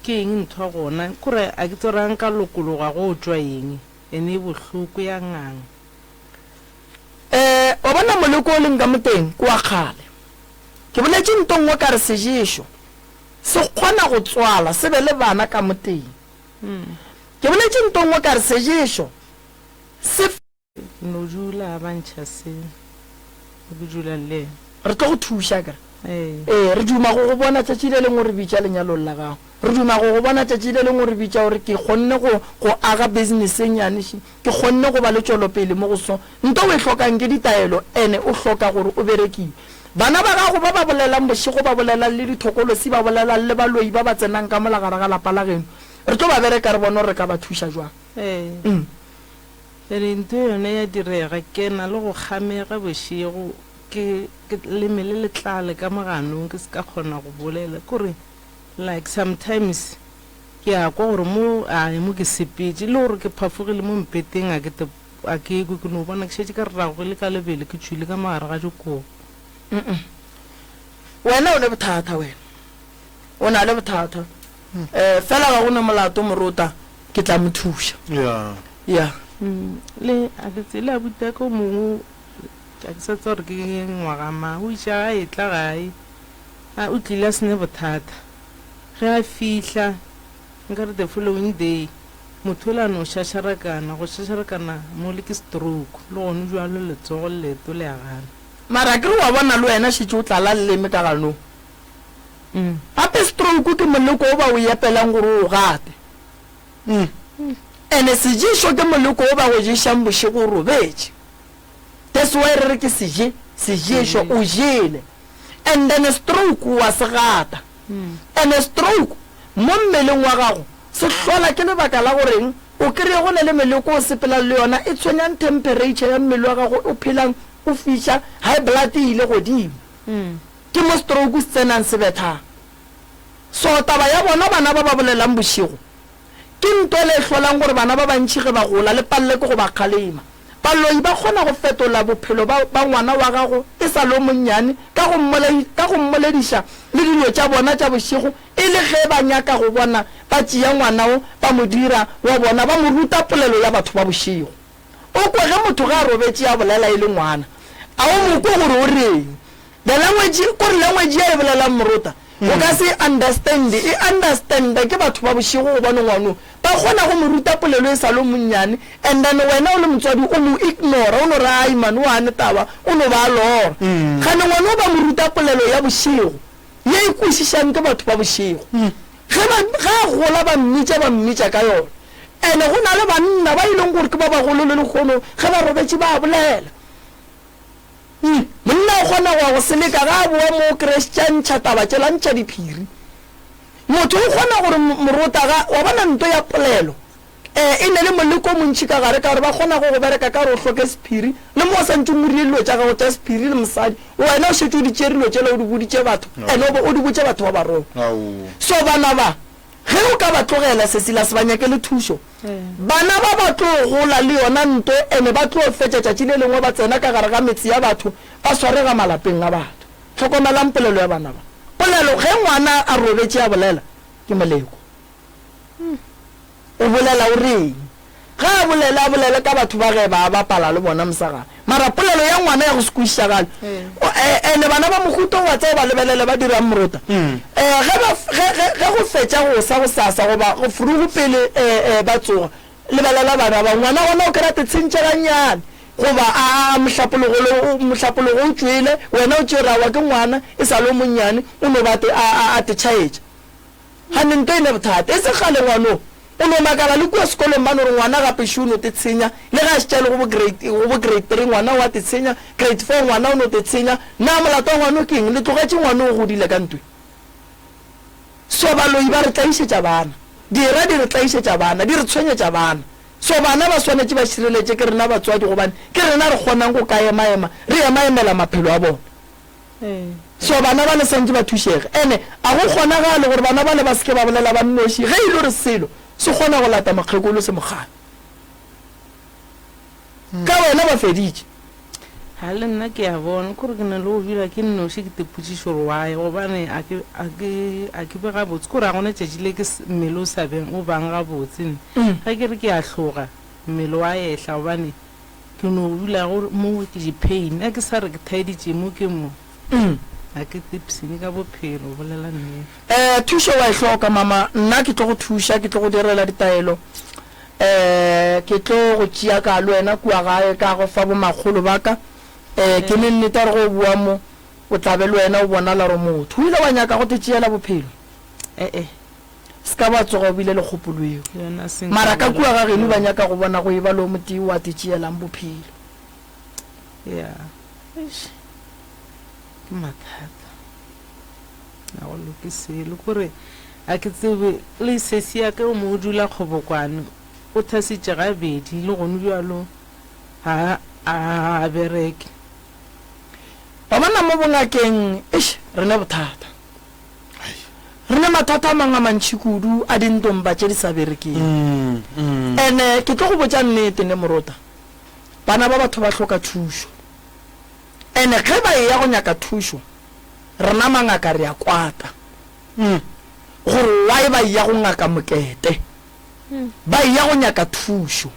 ke eng ntho gona kore a ke tse gore a nka lokologa go tswa eng ene e bohloko ya ngang o bona moleko o leng ka moteng ko wa kgale ke boletse nto nngwe ka re seješo se kgona go tswala se be le bana ka moteng ke boletse nto nngwe ka re seješo se no dula ba ntšha se go dula le re tlo go thuša ka re duma go bona tšatši le lengwe re bitša lenyalong la gago re duma go bona tšatši le lengwe re bitša gore ke kgonne go aga business enyaneši ke kgonne go ba le tšwelopele mo go so nto o e hlokang ke ditaelo ene o hloka gore o berekiwe bana ba gago ba ba bolelang bošego ba bolelang le dithokolosi ba bolelang le baloi ba ba tsenang ka molagare ga lapa la geno re tlo ba bereka re bona gore re ka ba thuša jwang ene ntho yone ya direga ke na le go kgamega bošego ke lemele letlale ka moganong ke se ka kgona go bolela kore like sometimes ke a kwa gore mo ke sepetse le gore ke phafogile mo mpeteng a ke ekwe ke no bona ke šetse ka rrago le ka lebele ke tšhwile ka magare ga dikobo wena o le bothata wena o na le bothata fela ga go ne molato morota ke tla mo thuša ya le a ke tsela a buta ko mongwe a ke sa tsa gore ke ngwaga ma o iša ga e tla gae a o tlile a sene bothata ge a fihla nka re the following day motho la no shasharakana go shasharakana mo le ke stroke le gone jwalo letsogo leto le agana mara ke re wa bona le wena shitse o tlala leleme ka gano gape stroke ke moleko o ba o epelang gore o gate ene sejeso ke moleko o ba go jesang bošego o robetse that's why re re ke sejeso o jele and then stroke wa se gata and stroke mo mmeleng wa gago se hlola ke lebaka la goreng o kry-e go na le meleko o sepela le yona e tshwenyang temperature ya mmele wa gago o phelang o fiša high blood e ile godimo ke mo stroke se tsenang se bethang so taba ya bona bana ba ba bolelang bošego ke nto le hlolang gore bana ba bantši ge ba gola le palle ke go ba kgalema baloi ba kgona go fetola bophelo ba ngwana wa gago e sa lo monnyane ka go mmolediša le dilo tša bona tša bošego e le ge ba nyaka go bona ba tšea ngwanao ba mo dira wa bona ba mo ruta polelo ya batho ba bošego o kwe ge motho ga a robetse ya bolela e le ngwana a o moko gore o reng kore language ya e bolelang morota o ka se understand ke batho ba bošego go bone ngwano ba kgona go mo ruta polelo e sa lo monnyane and then wena o le motswadi o mo ignora o no re ai man o ane taba o no ba lora gane ngwana o ba mo ruta polelo ya bošego ye e kwešišang ke batho ba bošego ga a gola ba mmitša ka yona ene go na le banna ba ileng gore ke ba bagolo le lekgono ge ba robetse ba bolela monna o kgona go go seleka ga a boa mo kristšantšha taba tšelantšha diphiri motho o kgona gore morota wa bona nto ya polelo e ne le moleko montšhi ka gare ka gore ba kgona go go bereka ka gore o hloke sephiri le mo o santse o morile dilo tša gago tša sephiri le mosadi wena o šetse o di tšerilo tšela o di boditše batho ande o di botše batho ba barona so bana ba ge o ka ba tlogela sesila se banyake le thušo bana ba tlo gola le yona nto ene ba tlo fetša tšatši le lengwe ba tsena ka gare ga metsi ya batho ba swarega malapeng a batho tlhokomelang polelo ya bana ba polelo ge ngwana a robetse a bolela ke moleko o bolela o reng ga a bolela ka batho ba ge ba bapala le bona mosagana mara polelo ya ngwana ya go se kwešišagale ene bana ba mohuto wa tseo ba lebelele ba dirang morota ge go fetša go sa go sasa goba go furugo pele ba tsoga lebelela bana ba ngwana gona o kry-a tetshentšheganyane goba a mohlapologo o tšwele wena o tšerawa ke ngwana e sa lo monnyane o no ba a tetšhaetša gane nto e ne bothata e se gale ngwanoo o no makala le kua sekolong ba no re ngwana gape šono te tshenya le ga šitša le go bo grade 3 ngwana wa te tshenya grade 4 ngwana o no te tshenya na molato wa ngwana o keng le tlogetše ngwana o godile ka ntwe so baloi ba re tlaišetša bana dira di re tlaišetša bana di re tshwenyetša bana so bana ba swanetše ba šireletše ke rena batswadi gobane ke rena re kgonang go ka emaema re emaemela maphelo a bona so bana ba le santse ba thušege ene a go kgonagale gore bana ba le ba seke ba bolela ba nnoši ge e le gore selo se kgona go lata makgekolo se mogane ka wena ba feditše ga le nna ke a bona kore ke na le go dula ke nnoši ke tepotšišo gore wae gobane a ke be gabotse kore a gona tšatši le ke mmele o sa beng o bang gabotse ga ke re ke a tloga mmele wa etla gobane ke no dula mo ke dipain a ke sa re ke thaeditše mo ke mo a ke tepsene ka bophelo bolela nnete thušo wa e hloka mama nna ke tlo go thuša ke tlo go direla ditaelo ke tlo go tšea ka le wena kua gae ka go fa bomakgolo baka ke le nnete re go bua mo o tlabe le wena o bonala gore motho o ile wa nyaka go te tšeela bophelo se ka ba tsoga o bile le kgopolo eo mara ka kua ga geno ba nyaka go bona go e ba le o motee wa te tšeelang bophelo ke mathata na go lokisele kore a ke tsebe le sesi ya ke o mo dula kgobokwane o thasitše gabedi le gone bjalo a bereke ba bona mo bongakeng re ne bothata re ne mathata a mangwe a mantšhi kudu a dintompa tše di sa berekeng ene ke tlo go botša nnete ne morota bana ba batho ba hloka thušo ene ge ba ya go nyaka thušo rena mangaka re a kwata gore why ba ya go ngaka mokete ba ya go nyaka thušo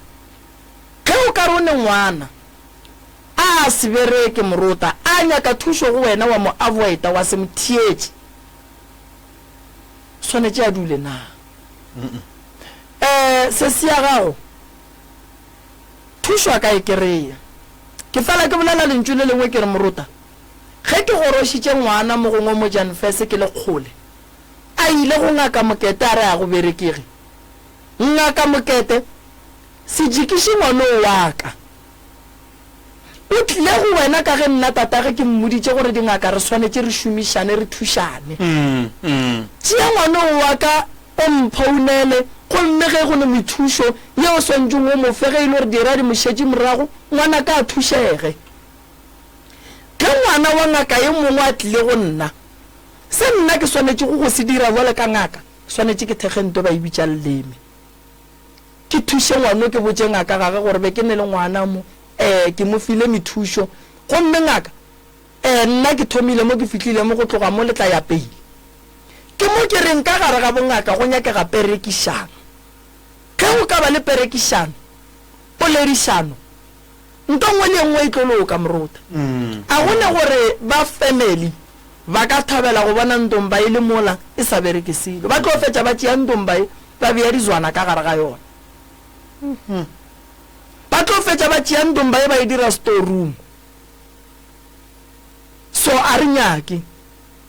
ge o ka re o ne ngwana a se bereke morota a nyaka thušo go wena wa mo avoida wa se mothietše swanetše a dule na se sia gago thušwa ka e kereya ke fela ke bolela lentšu le lengwe ke re moruta ge ke gorošitše ngwana mo gongwe mo janfese ke le kgole a ile go ngaka mokete a re a go berekege ngaka mokete se jikiše ngwana o wa ka o tlile go wena ka ge nna tatage ke mmoditše gore dingaka re swanetse re šomišane re thušane tšea ngwana o wa ka o mphounele gomme ge go ne methušo yeo swantšeng o mofe ge e le gore dira di mošetše morago ngwana ka a thušege ge ngwana wa ngaka ye mongwe a tlile go nna se nna ke swanetše go se dira bole ka ngaka swanetše ke thegento ba e bitša leleme ke thuše ngwana ke botše ngaka gage gore be ke ne le ngwana mo ke mo file methušo gomme ngaka nna ke thomile mo ke fitlhile mo go tloga mo letla ya pele ke mo ke reng ka gare ga bongaka go nyakega perekišano ge go ka ba le perekišano poledišano nto ngwe le ngwe e tloloka moruta a gone gore ba family ba ka thabela go bona ntomba e le mola e sa berekisilo ba tlo fetša ba tšea ntomba e ba bea dizwana ka gare ga yona ba tlo fetša ba tšea ntomba e ba e dira storeroom so a re nyake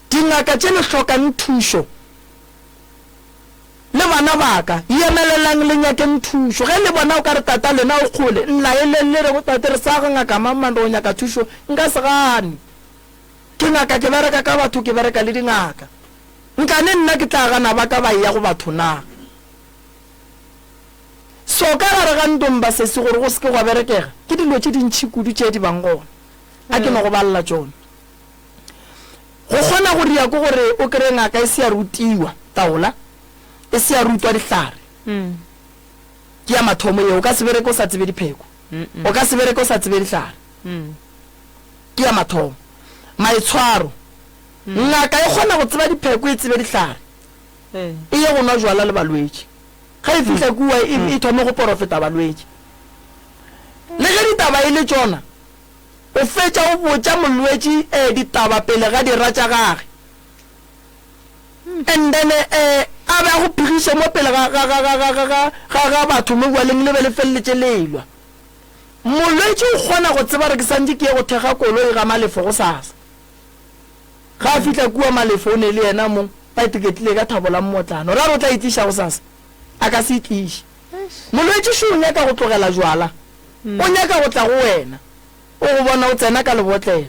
dingaka tše le hlokang thušo le bana baka emelelang le nyakeng thušo ge le bona o ka re tata lena o kgole nna e le re go tate re sa ga ngaka mamando go nyaka thušo nka se gane ke ngaka ke bereka ka batho ke bereka le dingaka nkane nna ke tla gana ba ka ba ya go batho na so ka gare ga ntomba se se gore go se ke gwa berekega ke dilo tše dintšhi kudu tše di bang gona a ke no go balela tšone go kgona go ria ko gore o kry ngaka e se ya rutiwa taola e se ya rutwa dihlare ke ya mathomo ye o ka se bereke o sa tsebe dipheko o ka se bereke o sa tsebe dihlare ke ya mathomo maitshwaro ngaka e kgona go tseba dipheko e tsebe dihlare e ye go nwa jwala le balwetši ga e fitlha kua e thome go porofeta balwetši le ge ditaba e le tšona o fetša o botša molwetši ditaba pele ga dira tša gage and then a be a go phigiša mo pele ga batho mo bualeng le be le feleletše leilwa molwetši o kgona go tseba re ke santse ke ye go thega koloi ga malefo go sasa ga a fitlha kua malefo o ne le yena mo ba iteketlile ka thabo la mmotlano ra re o tla itliša go sasa a ka se itliše molwetši šo o nyaka go tlogela jwala o nyaka go tla go wena o go bona o tsena ka lebotlelo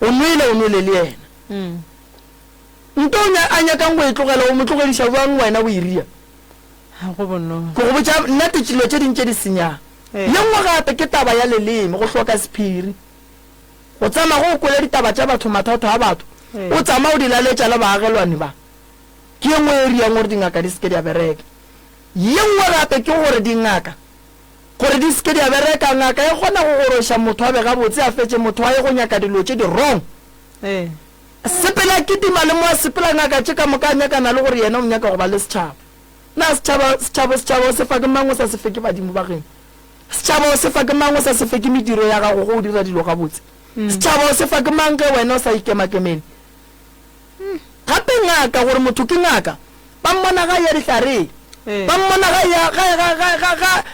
o nwele le yena nto a nyakang go e tlogela o mo tlogediša bjang wena o iria go bonolo go botša nnete tšilo tše dintše di senyang le nngwe gape ke taba ya leleme go hloka sephiri go tsama go o kwele ditaba tša batho mathata a batho o tsama o di laletša le baagelwane ba ke ye nngwe e riang gore dingaka di seke di a bereka ye nngwe gape ke gore dingaka gore di seke di a bereka ngaka e kgona go goroša motho a be gabotse a fetše motho a ye go nyaka dilo tše di wrong sepela kitima le mo a sepela ngaka tše ka moka a nyakana le gore yena o nyaka go ba le setšhaba na setšhaba o se fa ke mang o sa se fe ke badimo ba geng setšhaba o se fa ke mang o sa se fe ke mediro ya gago go o dira dilo gabotse setšhaba o se fa ke mang ge wena o sa ikemakemene gape ngaka gore motho ke ngaka ba mmona ga ya dihlare ba mmona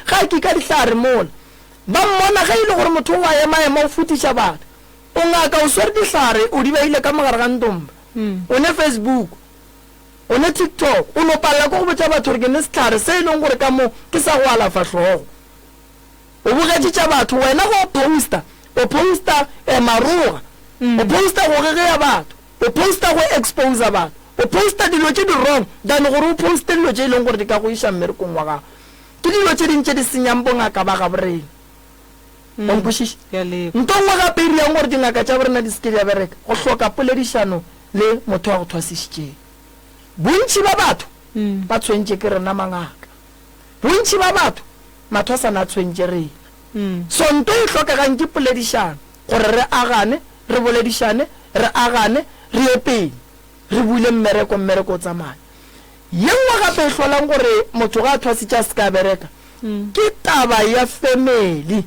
ga ke ka dihlare mola ba mmona ga ile gore motho wa ema o futiša batho o ngaka o swere dihlare o di beile ka mogare ga ntomba o ne Facebook o ne TikTok o no palela ko go botša batho re ke ne sehlare se e leng gore ka mo ke sa go alafa tlhogo o bogetšetša batho wena go posta maroga o posta go gegea batho o posta go expose batho o posta dilo tše di wrong than gore o poste dilo tše e leng gore di ka go iša mmerekong wa gago ke dilo tše dintše di senyang bongaka ba ga borena onkwešiše nto ngwe gape e riang gore dingaka tša borena di seke di a bereka go hloka poledišano le motho wa go thwasišitšeng bontši ba batho ba tshwentše ke rena mangaka bontši ba batho matho a sana a tshwentše rena so nto e hlokegang ke poledišano gore re agane re boledišane re agane re ye pele re buile mmereko o tsamaya ye nngwe gape e hlolang gore motho ga a thwasitše a se ka bereka ke taba ya family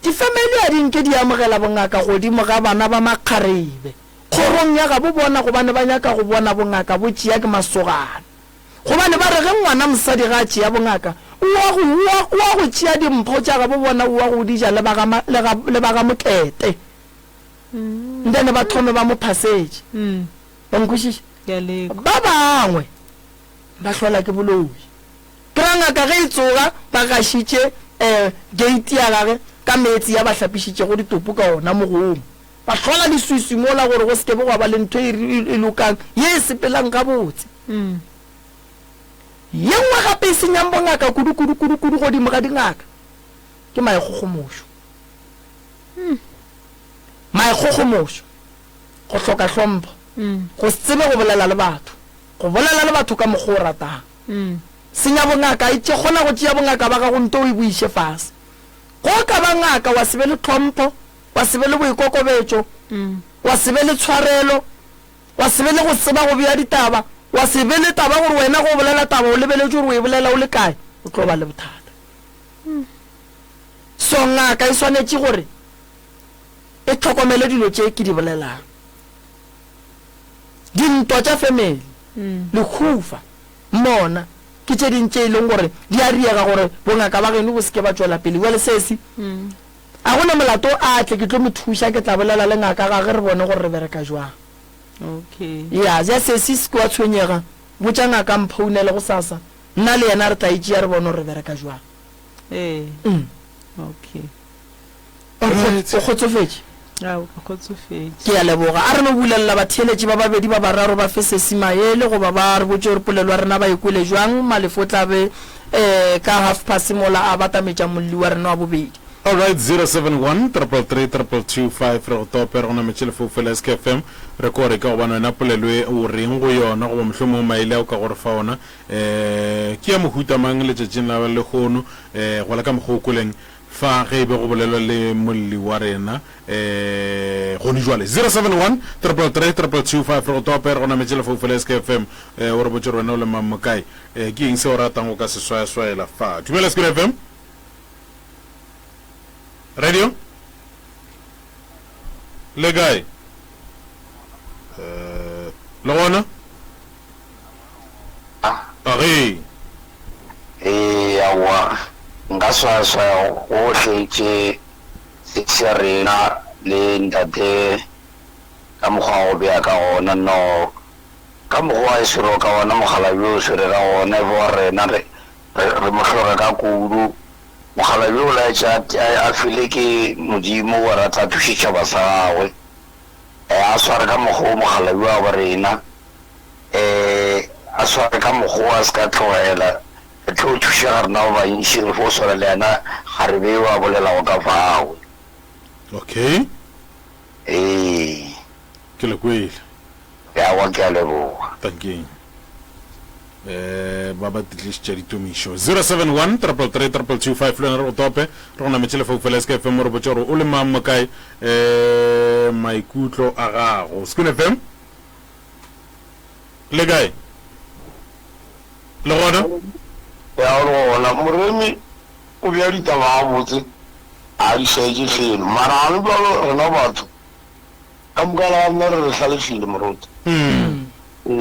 difamily a dinke di amogela bongaka godimo ga bana ba makgarebe kgorong ya ga bo bona gobane ba nyaka go bona bongaka bo tšea ke masogana gobane ba re ge ngwana mosadi ga a tšea bongaka o wa go tšea dimpho tša gabo bona o wa go dija le ba ga mokete then ba thome ba mo passage bankwešiše ba bangwe ba hlola ke boloi ke ra ngaka ge e tsoga ba gašitše gate ya gage ka metsi ya ba hlapišitše go ditopo ka ona mogomo ba hlola leswiswi mola gore go sekebe go ba le ntho e lokang ye e sepelang ka botse ye nngwe gape e senyang bongaka kudu godimo ga dingaka ke maekgogomošo maekgogomošo go hloka hlompho go se tsebe go bolela le batho ka mokgwa o ratang senya bongaka e tše kgona go tšea bongaka ba gago nto o e boiše fase go ka ba ngaka wa sebe le tlhompho wa sebe le boikokobetšo wa sebe le tshwarelo wa sebe le go tseba go bea ditaba wa sebe le taba gore wena go bolela taba o lebeletše gore o e bolela o le kae o tlo ba le bothata so ngaka e swanetše gore e tlhokomele dilo tše ke di bolelang dintwa tša family le khufa mona ke tše dintše e leng gore di a riega gore bongaka ba geno bo seke ba tšwela pele wele sesi a gona molato a tle ke tlo mo thuša ke tla bolela le ngaka ga ge re bone gore re bereka jwang ya ja sesi se ke wa tshwenyega botša ngaka mphounele go sasa nna le yena re tla itšea re bone gore re bereka jwang o kgotsofetše ke ya leboga a re no bulelela batheeletši ba babedi ba bararo ba fe sesi maele goba ba re botše gore polelo wa rena ba ekwele jwang malefo tla be ka 30 mola a batametša molli wa rena wa bobedi alright 071 333 re go tope re go nametšele foufela SKFM re kore ka gobana wena polelwe o reng go yona goba mohlomong maele ao ka gore fa ona ke ya mohuta mang letšatšing la le kgono go la ka mokgookoleng fa ge be go bolelwa le molli wa rena gone jwale 071 333 re go tope re go nametšele foufela SKFM o re botše wena o le mammokae ke eng se o ratang go ka se swaya fa dumela SKFM radio le guy le gona ari yawa nka swaya gohle tše se rena le ntate ka mokgwa go bea ka gona no ka mokgwa e sero ka gona mogala bjo o swere ka gona e bo rena re mohloka ka kudu mogala bjo o laetša a fele ke modimo wa rata thušitša ba sa gagwe a sware ka mokgwa o mogala bjo a ba rena a sware ka mokgwa a se ka tlogela e tlo thuša ga rena go bantši re fo swara le yena ga re be wa bolelago ka fagwe okay ke le kwele yawa ke a leboga thank you ba ba tlišitša ditomišo 071 333 le re go tope re go nametšele foufela SKFM re botše gore o le mang mo kae maikutlo a gago Skun FM le kae le gona ya gona moremi o bea ditaba gabotse a di šaetše felo mara a le bjalo rena batho ka mokala ga nna re re hlalefile morota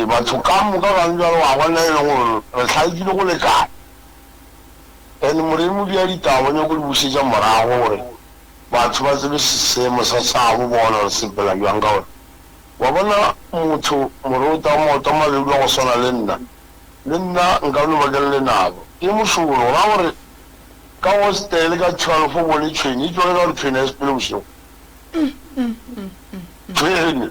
batho ka moka ga bjalo wa bona e leng gore re tlhaekile go lekane and moremi o bea ditaba nyako di bušetša morago gore batho ba tsebe seemo sa sabo bona re sepela jwang ka gore wa bona motho morota maoto mabedi wa go swana le nna nka no bakelele nako ke mošolo ga gore ka go stele ka 12 o bone tšhwene e tswale ka gore tšhwene ya sepele bošego tšhwene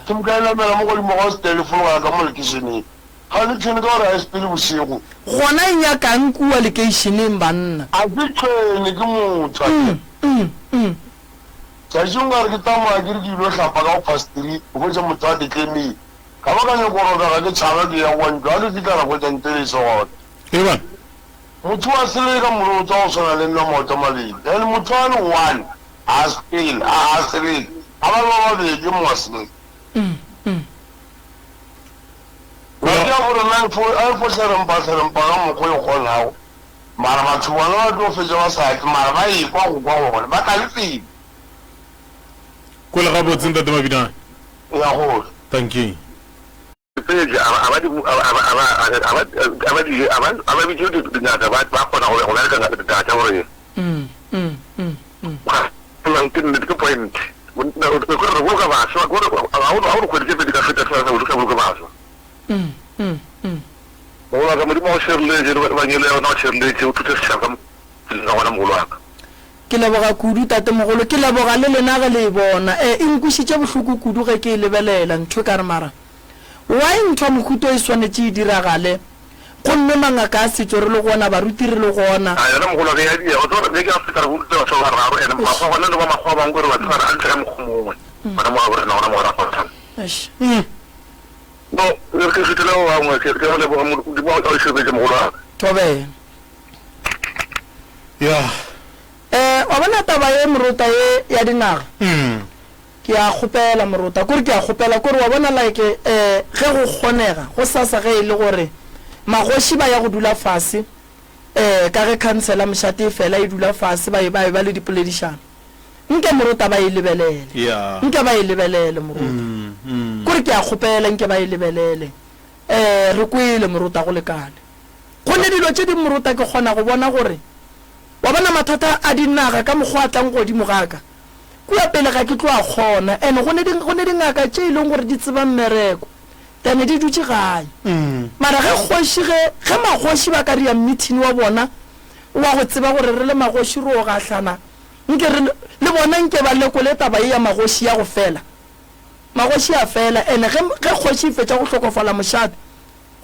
ke mokaelamela mo godimo ga stele fologa ka mo lekešeneng ga le tšhwene ka gore ya sepele bošego gona e nyakang kua lekeišeneng banna a ke tšhwene ke motho tšatšong ka re ke tamoya ke re ke ilo hlapa ka go pasteri o botša motho a deklemeng ka ba ka nyakoroka ga ke tšhaba ke ya gontlo a le ke tla rakgwetša nteleso gona eban motho wa sele ka molotso go swana le nna maoto mabedi and motho a le one a spele a selele a ba le ba babedi mo wa selele ya gore nna a fotlherempa ka mokgwa e kgonago mara batho bona ba tlo fetša ba satle mara ba ekwa go kwa gone ba tla le tsebe ko le gabotseng tate mabinane ya gore thank you page ababitse dingaka ba kgona go bereka data gore ke point re boloka baswa ga o kgwedi tse pedi ka feta fela o ka boloka baswa ba ka modimo o shereletse ba nyele yona o shereletse o thutse setšhaba ka gona mogolo waka ke leboga kudu tate mogolo ke leboga le lena ge le bona e nkušitše bohloko kudu ge ke e lebelela ntho ka re mara wa ntho mohuto e swanetse e diragale gomme mangaka a setso re le gona baruti re le gona yona mogolo ge ya dia o tsora ke a feta re botse batho ba raro ene ba go gona le ba magwa bang gore ba tsara a ntle ka mogomongwe bana mo a gore na mo ra fa no re ke fitela wa ngwe ke le bo mo di ba o shebetse mogolo tobe ya wa bona taba ye moruta ye ya dinaga ke a kgopela moruta kore ke a kgopela kore wa bona like ge go kgonega go sasa ge e le gore magoši ba ya go dula fase ka ge councela mošate fela e dula fase ba ba le dipoledišano nke moruta ba e lebelele nke ba e lebelele moruta kore ke a kgopela nke ba e lebelele re kwele moruta go lekane go ne dilo tše di moruta ke kgona go bona gore wa bona mathata a dinaga ka mokgwa a tlang godimo gaka kua pele ga ke tlo a kgona ene go ne dingaka tše e leng gore di tseba mmereko tane di dutse gae mara ge magoši ba ka ria meeting wa bona wa go tseba gore re le magoši re o gahlana nke le bona nke ba lekole taba e ya magoši ya go fela magoši a fela ene ge kgoši e fetša go hlokofala mošate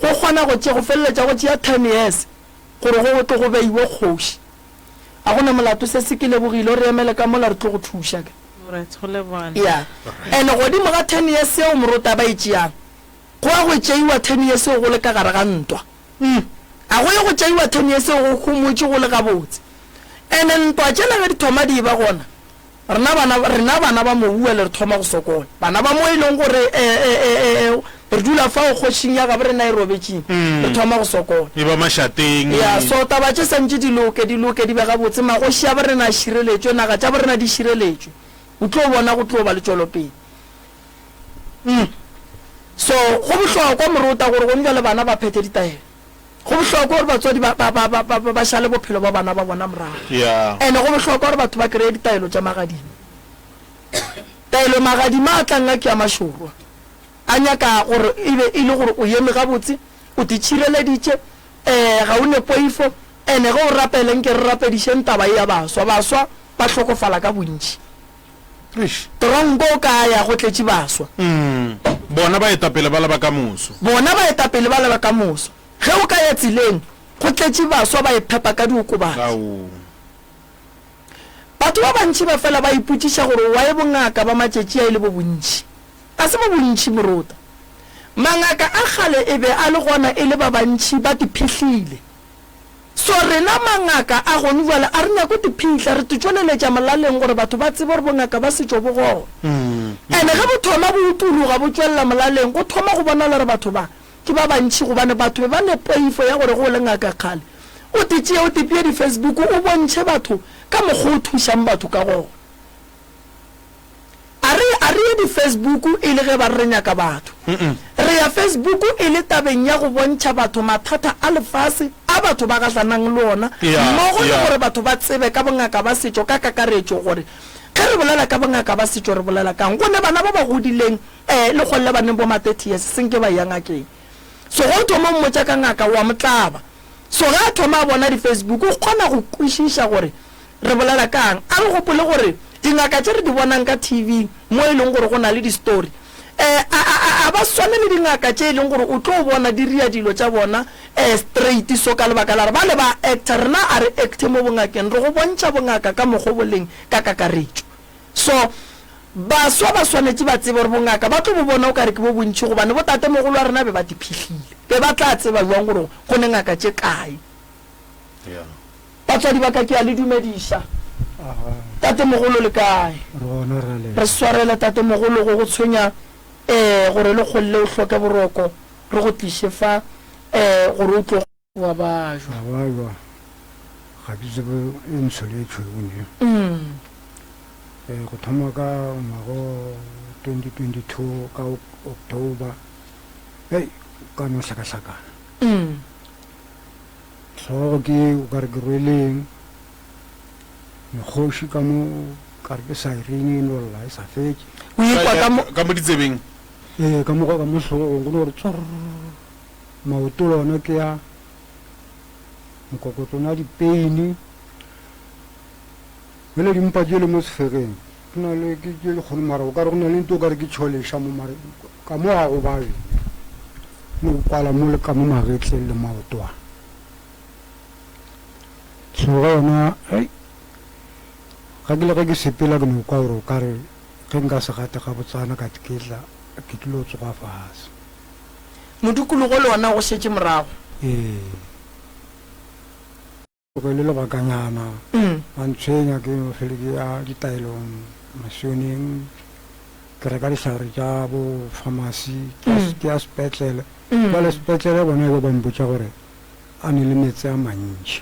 go kgona go feleletša go tšea 10 years gore go tle go beiwe kgoši a gona molato se se ke lebogile re emele ka mola re tlo go thuša ke ya ene godimo ga 10 years seo moruta ba itšeang go a go tšeiwa 10 years seo go le ka gare ga ntwa a go ye go tšeiwa 10 years seo go khomotše go le gabotse ene ntwa tšela ge di thoma di ba gona rena bana ba mobua le re thoma go sokola bana ba mo e leng gore re dula fa o kgošing ya gabe rena e robetšeng re thoma go sokola e ba mašateng ya so taba tše santše di loke di be gabotse magoši a ba rena a šireletšwe naga tša ba rena di šireletšwe o tlo bona go tlo ba le tšwelopele so go bohlokwa moruta gore go nja le bana ba phete ditaelo go bohlokwa gore batswadi ba šale bophelo ba bana ba bona morago ene go bohlokwa gore batho ba kry-e ditaelo tša magadimo taelo magadimo a tlang a ke ya mašorwa a nyaka gore e le gore o eme gabotse o te tšhireleditše ga o ne poifo ene ge o rapeleng ke re rapedišeng taba e ya baswa ba hlokofala ka bontši tronko ka ya go tletše baswa bona ba etapele ba leba ka moso ge o ka ya tseleng go tletše baswa ba ephepa ka diokobatsi batho ba bantši ba fela ba ipotšiša gore wa e bongaka ba matšetši a e le bo bontši a se bo bontši moruta mangaka a kgale e be a le gona e le ba bantši ba diphihlile so rena mangaka a gone jale a re nyako diphihla re tšweleletša molaleng gore batho ba tsebe gore bongaka ba setšo bo gona ene ge bo thoma bo utologa bo tšwelela molaleng go thoma go bona le re batho ba ke ba bantši gobane batho ba ne poifo ya gore go le ngaka kgale o tšee o tepie di-Facebook o bontšhe batho ka mokgwa o thušang batho ka gona a re ye di-Facebook e le ge ba re nyaka batho re ya Facebook e le tabeng ya go bontšha batho mathata a lefase a batho ba gahlanang le ona mmogo le gore batho ba tsebe ka bongaka ba setšo ka kakaretšo gore ge re bolela ka bongaka ba setšo re bolela kang gone bana ba ba godileng le golle baneng bo ma-30 years senke ba yangakeng so go thoma mmotša ka ngaka wa motlaba so ge a thoma a bona di-Facebook o kgona go kwešiša gore re bolela kang a re gopole gore dingaka tše re di bonang ka TV mo e leng gore go na le di-story a ba swane le dingaka tše e leng gore o tlo bona di ria dilo tša bona straight so ka lebaka la re ba le ba actor rena a re acte mo bongakeng re go bontšha bongaka ka mokgwa boleng ka kakaretšo so baswa ba swanetše ba tsebe gore bongaka ba tlo bo bona o kare ke bo bontšhi gobane bo tate mogolo wa rena be ba diphihlile be ba tla tseba jwang gore go ne ngaka tše kae batswadi ba ka ke a le dumediša tate mogolo le kae re swarele tate mogolo go tshwenya gore le kgolle o hloke boroko re go tliše fa gore o tlo wa bajwa ga ke tsebe e ntsho le tshwene go thoma ka ngwago 2022 ka October hei ka no hlakahlakana so ke o ka re ke rweleng mekgoši ka mo ka re ke sairene e no lla e sa fetse o ikwa ka mo ditsebeng ka mo hlogong go ne gore tswar maoto le ona ke ya mokokotlona dipeini bele dimpa tse le mo sefegeng ke na le ke le kgone mara o ka re go na le nto o ka re ke tšholeša mo mare ka mo ga go babe ne o kwala mo le ka mo magetle le maotoa so ga yona ga ke le ge ke sepela ke ne o kwa gore o ka re ge nka se gate ga botsana ka tiketla ke tlile o tsoga fase modukologo le ona go šetse morago go le lebakanyana ba ntshwenya ke fele ke ya ditaelong masioneng ke reka ditlhare tša bo pharmacy ke ya sepetlele jale sepetlele bona be ba mpotsa gore a ne le metse a mantši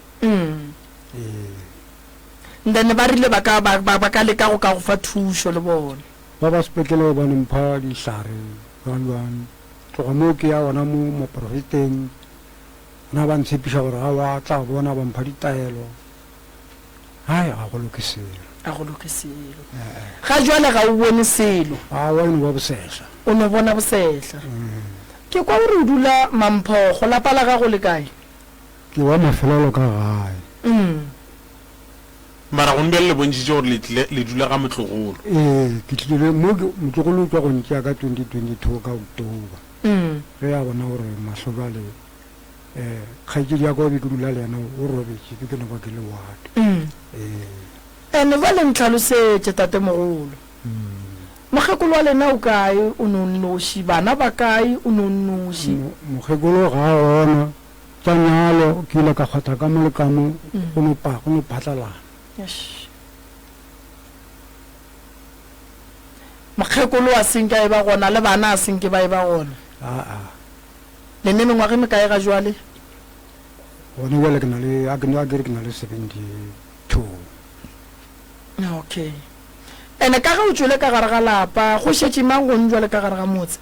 then ba rile ba ka leka go ka go fa thušo le bone ba ba sepetlele ba nempha ditlhare jang tloga moo ke ya gona mo moprofeteng na ba ntshepiša gore ga ba tla bona ba mpha ditaelo hai ga go lokeselo ga jwale ga o bone selo a wa eno ba bosehla o no bona bosehla ke kwa gore o dula Mamphogo lapa la gago le kae ke wa mafelelo ka gae mara go nbele le bontšitše gore le dula ga motlogolo ke tlile mo motlogolo o tswa go ntšea ka 2022 ka October ge ya bona gore mahlo jale kgaitsedi ya kobe ke dula le yena o robetse ke ne ba ke le wate ene ba le ntlhalosetse tatemogolo mokgekolo wa lena o kae o nonnoši bana ba kae o nonnoši mokgekolo ga gona tša nyalo ke ile ka kgwatha ka mo le ka mo go no phatlalana mokgekolo a senke a e ba gona le bana a senke ba e ba gona le ne mengwage mekae ga jwale gone bjale ke na le a kere ke na le 72 okay ene ka ga o tswele ka gare ga lapa go šetse mang gone jwale ka gare ga motse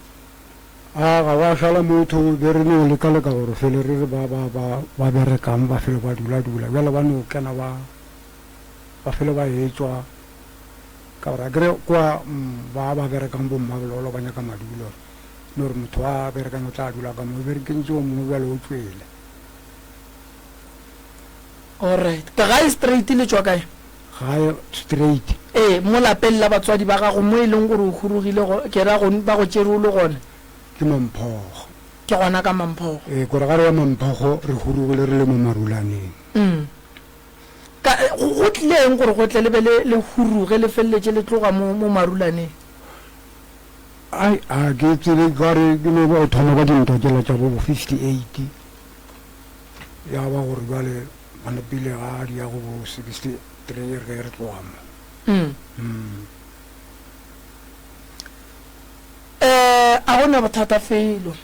ga ba šala motho be re ne o leka-leka gore fele re re ba berekang ba fele ba dula-dula bjale ba ne o kena ba fele ba etswa ka gore a kere kwa ba berekang bommabelolo ba nyaka madulo ne gore motho wa berekang o tla dula ka mo berekentse o mongwe bjale o tswele alright ka ga e straight le tswa kae ga straight mo lapeng la batswadi ba gago mo e leng gore o hurugile ke ra go ba go tšere o le gone ke Mamphogo ke gona ka Mamphogo kore ga re ya Mamphogo re hurugile re le mo marulaneng go tlileng gore go tle le be le huruge le feleletse le tloga mo marulaneng a ke tsele kare ke no ba thoma ba dinto tsela tša bo 58 ya ba gore jale bana pele ga di ya go 63 re tloga mo a gona bothata felo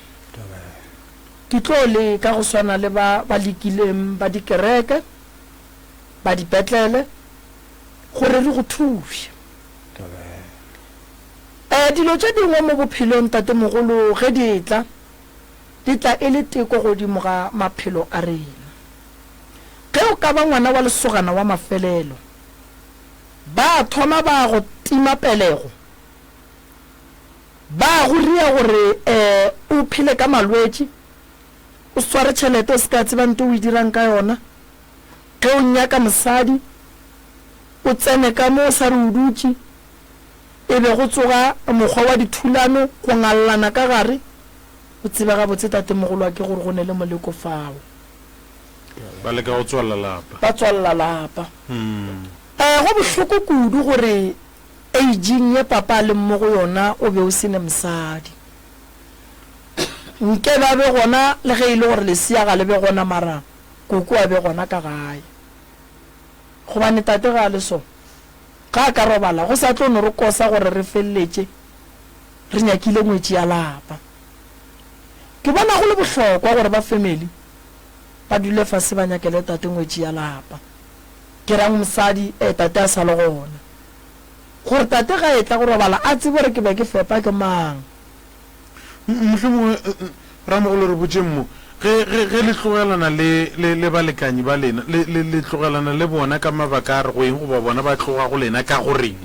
ke tlo le ka go swana le ba lekileng ba dikereke ba dipetlele gore re go thuše dilo tše dingwe mo bophelong tatemogolo ge di tla e le teko godimo ga maphelo a rena ge o ka ba ngwana wa lesogana wa mafelelo ba thoma ba go tima pelego ba go ria gore o phele ka malwetši o sware tšhelete o se ka tseba nte o e dirang ka yona ge o nyaka mosadi o tsene ka mo o sa re o dutše e be go tsoga mokgwa wa dithulano go ngallana ka gare o tseba ga botse tatemogolo ke gore go ne le moleko fao ba leka go tswalela lapa go bohloko kudu gore aging ye papa le mo go yona o be o sene mosadi nke ba be gona le ge ile gore lesia ga le be gona mara koko a be gona ka gae gobane tate ga le so ga ka robala go sa tlo no re kosa gore re feleletse re nyakile ngwetši ya lapa ke bona go le bohlokwa gore ba family ba dule fase ba nyakele tate ngwetši ya lapa ke rang mosadi tate a sa le gona gore tate ga e tla go robala a tsebe gore ke be ke fepa ke mang mohlomongwe ramogolo re botse mmo ge le tlogelana le balekanyi ba lena le tlogelana le bona ka mabaka a re go eng goba bona ba tloga go lena ka goreng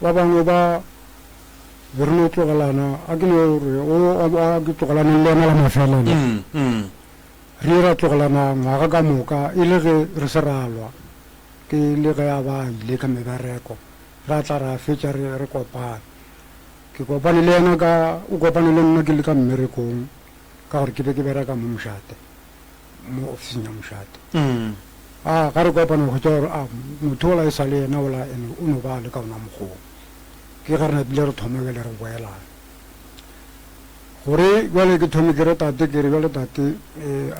ba bangwe ba re no tlogelana a ke no re a ke tlogelana le yona la mafelana re ra tlogelana ngwaga ka moka e le ge re se ralwa ke le ge a ba ile ka mebereko ra tla ra fetša re kopane ke kopane le yena o kopane le nna ke le ka mmerekong ka gore ke be ke bereka mo mošate mo officing ya mošate ga re kopane go tša gore motho ola e sa le yena ola ene o no ba le ka ona mokgong ke ga re napile re thome bele re boelana gore jale ke thome ke re tate ke re jale tate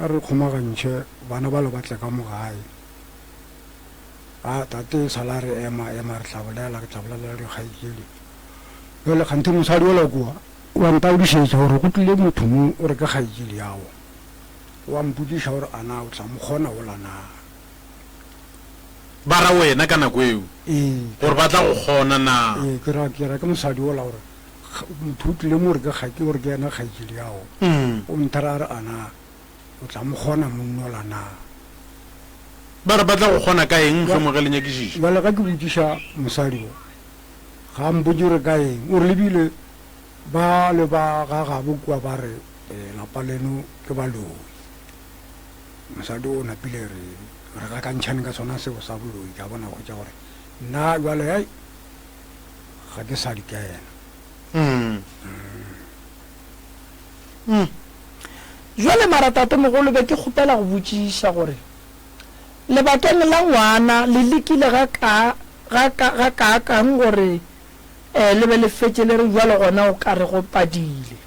a re kgomagantšhe bana ba le batle ka mo gae tate sala re ema re tlabolela ke tlabolela dikgaikedi jale kganthe mosadi ola kua wa ntaodišetša gore go tlile motho mo o re ke kgaikedi yago wa mpodiša gore ana o tla mo kgona ola na ba ra wena ka nako eo gore ba tla go kgona na ke ra ke mosadi ola gore motho o tlile mo re ke gore ke yena kgaikedi yago o nthara a re ana o tla mo kgona monnola na ba re ba tla go kgona ka eng tlhomoge le nyakišiša jale ga ke botsiša mosadi o ga mpotse re ka eng o re lebile ba le ba ga gabo kua ba re lapa leno ke baloi mosadi o napile re ka kantšhane ka sona seo sa boloi ka bona go tša gore nna jale ai ga ke sa di ka yena jale maratate mogolo be ke kgopela go botsiša gore lebakeng la ngwana le lekile ga kaakang gore le be le fetse le re jalo gona o ka re go padile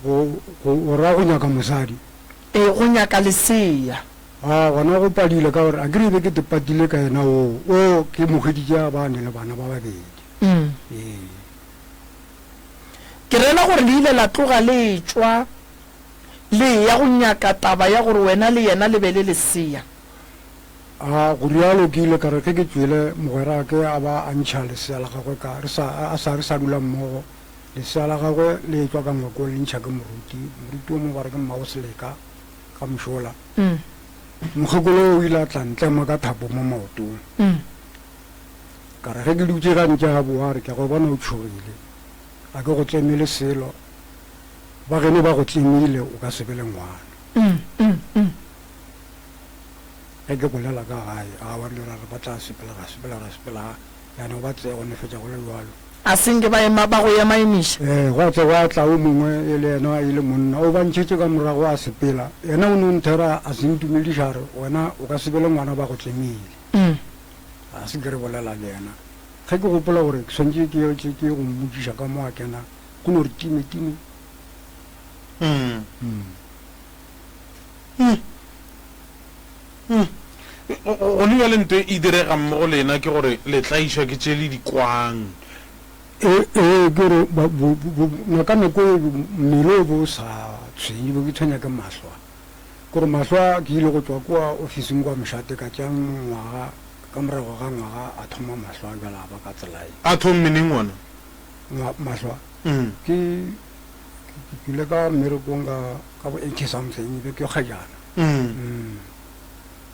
go ra go nyaka mosadi go nyaka lesea gona go padile ka gore a kere be ke te padile ka yena o ke mogeditša ba ne le bana ba babedi ke rela gore le ile la tloga le tšwa le ya go nyaka taba ya gore wena le yena le be le lesea go rialo ke ile ka re ke tswele mogwera ke a ba a ntšha lesea la gagwe a sa dula mmogo lesea la gagwe le tswa ka ngwako le ntšha ke moruti o mo ba re ke mmago seleka ka mošola mokgekolo o ile a tla ntlema ka thapo mo maotong ka re ge ke dutse ka ntse ga boa re ke go bona o tšhogile a ke go tlemele selo ba gene ba go tlemile o ka sebele ngwana ge ke bolela ka gae a ba le ra re batla sepela yana o batse go nefetša go le jalo a senke ba go ema emiša go tle go tla o mongwe e le yena a ile monna o bantšhetse ka morago a sepela yena o ne o nthera a se ntumediša re wena o ka sebele ngwana ba go tlemile a se ke re bolela le yena ge ke gopola gore ke swantse ke go mmotsiša ka mo a kena go no re time go le bjale nto e direga mmogo lena ke gore le tlaišwa ke tše le dikwang kere naka nako mmele o bo sa tshwenye bo ke tshwenya ke mahlwa kore mahlwa ke ile go tswa kwa officing kwa mošate ka tša ngwaga ka morago ga ngwaga a thoma mahlwa jala ba ka tselae a thommeneng ona mahlwa ke ile ka mmerekong ka bo 80 something be ke kgajana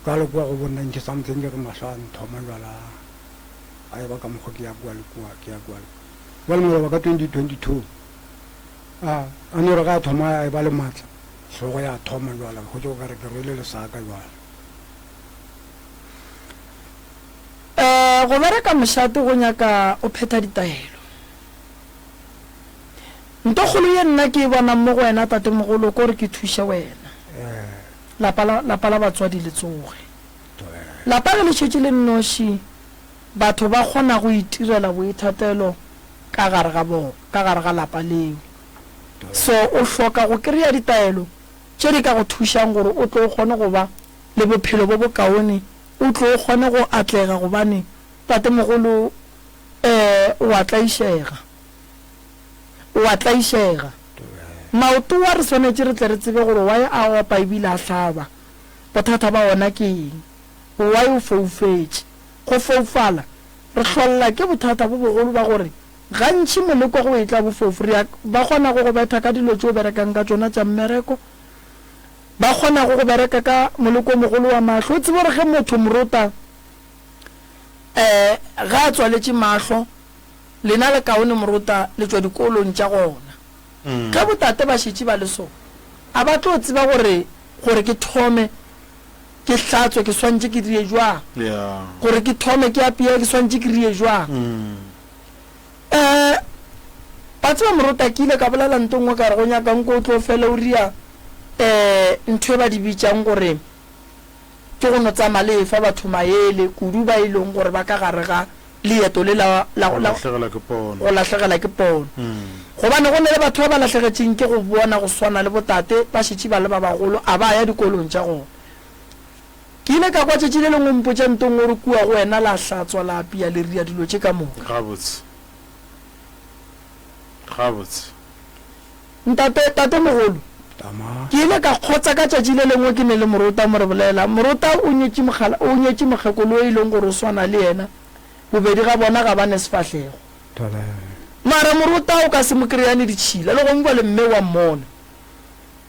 ka le kwa go bo 90 something ke re mahlwa nthoma jala a e ba ka mokgo ke ya kwa le kwa jale moroba ka 2022 a ne re ka thoma a e ba le maatla tlhogo ya thoma jala go tse go ka re ke rwele lesaka jala go bereka mošate go nyaka o phetha ditaelo ntokgolo ye nna ke e bona mo go wena tate mogolo ko re ke thuše wena lapa la batswadi le tsoge lapa ge le tšhetše le nnoši batho ba kgona go itirela boithatelo ka gare ga lapa leo so o hloka go kry-a ditaelo tše di ka go thušang gore o tlo o kgone go ba le bophelo bo bokaone o tlo o kgone go atlega gobane tate mogolo wa tlaišega maoto wa re swanetše re tle re tsebe gore wae a opa ebile a hlaba bothata ba ona ke eng wae o foufetše go foufala re hlolela ke bothata bo bogolo ba gore gantši moleko go e tla bofofori ba kgona go betha ka dilo tšeo berekang ka tsona tša mmereko ba kgona go bereka ka moleko o mogolo wa mahlo o tsebe gore ge motho moruta ga a tswaletše mahlo lena le kaone moruta le tswa dikolong tša gona ge botate ba šetše ba le so a ba tlo tseba gore ke thome ke hlatswe ke swantse ke die jwang gore ke thome ke apea ke swantse ke rie jwang ba tseba moruta ke ile ka bolela nto ngwe ka re go nyakang ko o tlo fela o ria ntho e ba di bitsang gore ke go no tsamaya le fa batho maele kudu ba e leng gore ba ka gare ga leeto le go latlhegela ke pono gobane go ne le batho ba ba latlhegetseng ke go bona go swana le botate ba šetše ba le ba bagolo a ba ya dikolong tša gona ke ile ka kwa tšetše le lengwe mpotša ntong gore kua go wena la hlatswa la apea le ria dilo tše ka moka tate mogolo ke ile ka kgotsa ka tšatši le lengwe ke ne le moruta mo re bolela moruta o nyetše mokgekolo e leng gore o swana le yena bobedi ga bona ga ba ne sefatlhego mara moruta o ka se mo kry-ane ditšhila le gongwe ba le mme wa mmona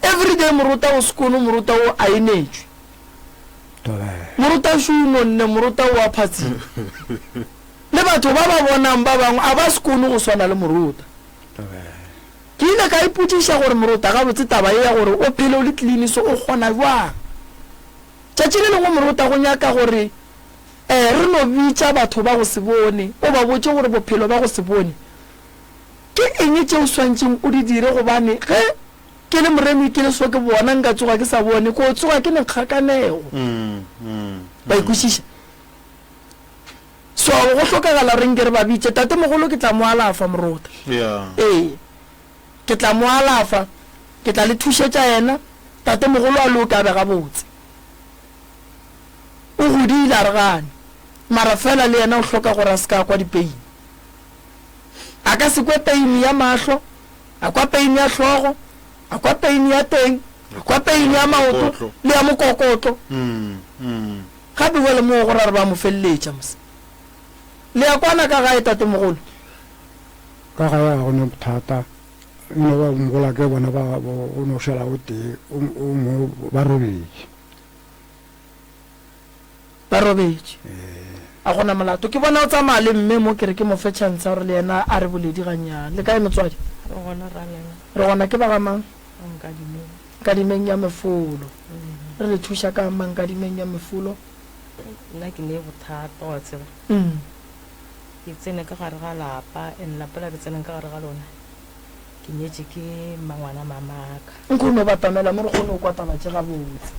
everyday moruta o sekono moruta o a enetswe moruta šo o nonne moruta o a phatsile le batho ba ba bonang ba bangwe a ba sekono go swana le moruta ke ile ka ipotšiša gore moruta ga botse taba e ya gore o phele o le tliliniso o kgona jwang tšatši le lengwe moruta go nyaka gore re no bitša batho ba go se bone o ba botše gore bophelo ba go se bone ke eng tšeo swantšeng o di dire gobane ge ke le moremi ke le so ke bona nka tsoga ke sa bone ko tsoga ke nekgakanego ba ikwešiša so go hlokagala reng ke re ba bitše tate mogolo ke tla mo alafa moruta ke tla mo alafa ke tla le thušetša yena tate mogolo a le o ka bega botse o godile a re gane mara fela le yena o hloka gore a se ka kwa dipeini a ka se kwe peini ya mahlo a kwa peini ya hlogo a kwa peini ya teng a kwa peini ya maoto le ya mokokotlo gape bole mo gore re ba mo feleletša mose le ya kwana ka gae tate mogolo ka gae ga gone bothata eno ba mogola ke bona o no šala o tee ba robetše a gona molato ke bona o tsamaya le mme mo kere ke mo fe chance gore le yena a re boledi ganyana le kae motswadi re gona ke ba gamang kadimeng ya mefolo re le thuša ka mang kadimeng ya mefolo nna ke ne bothata wa tseba ke tsene ka gare ga lapa and lapa la ke tseneng ka gare ga lona ke nyetse ke mangwana mamaka nkgono batamela mo re kgone o kwatabatše ga botse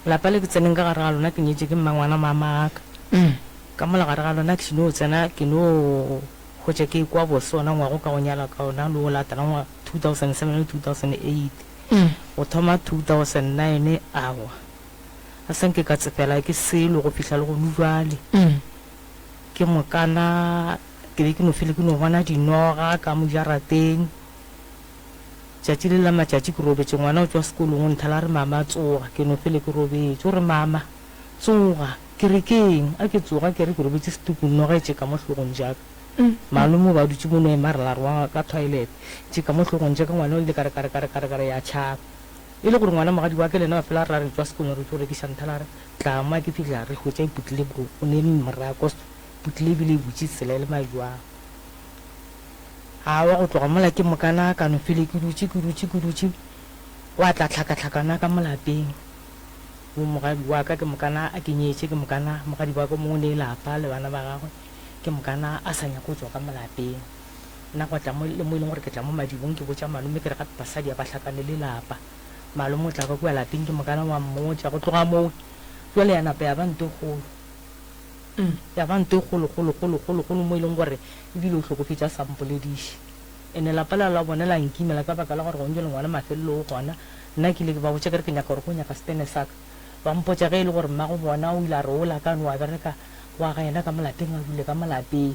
lapa le ke tseneng ka gare ga lona ke nyetse ke mangwana mamaka ka mola gare ga lona ke seno tsena ke no gotse ke kwa bosona ngwago ka go nyala ka ona le o latela ngwa 2007 le 2008 o thoma 2009 awa a sanke ka tsefela ke selo go fihla le go nujwale ke mokana ke be ke no fele ke no bona dinoga ka mo jarateng tšatši le la matšatši ke robetše ngwana o tswa sekolong o nthala re mama tsoga ke no fele ke robetše o re mama tsoga ke re keng a ke tsoga ke re ke robetše setuku nogetše ka mo hlogong jaka malome ba dutše mono emarela re wa ka toilet tše ka mo hlogong jaka ngwana o le kare ya tšhaba e le gore ngwana mogadi wa ke lena ba fela ra re tswa sekolong re tlo rekiša nthala re tlama ke fitlha re hwetša iputlile o ne morako putlile ebile e botše tsela e le majwang awa go tloga mola ke mokana ka no fele ke dutše wa tla tlhakatlhakana ka molapeng mo mogadi wa ka ke mokana a ke nyetše ke mokana mogadi wa ka mongwe le lapa le bana ba gagwe ke mokana a sa nyako tswa ka molapeng nna kwa tla mo le mo e leng gore ke tla mo madibong ke botša malome ke re gape basadi a ba tlhakane le lapa malome o tla ka kua lapeng ke mokana wa mmotša go tloga moo jale ya napa ya ba nto kgolo ya ba nto kgolo mo e leng gore ebile o tlhokofetša sampolediše ene lapa la bone la nkimela ka baka la gore gonje le ngwana mafelelo o gona nna ke ile ke ba botša kere ke nyaka gore go nyaka stene saka ba mpotša ge e le gore mmago bona o ile a re ola kane wa bereka wa ga yena ka molapeng a dule ka molapeng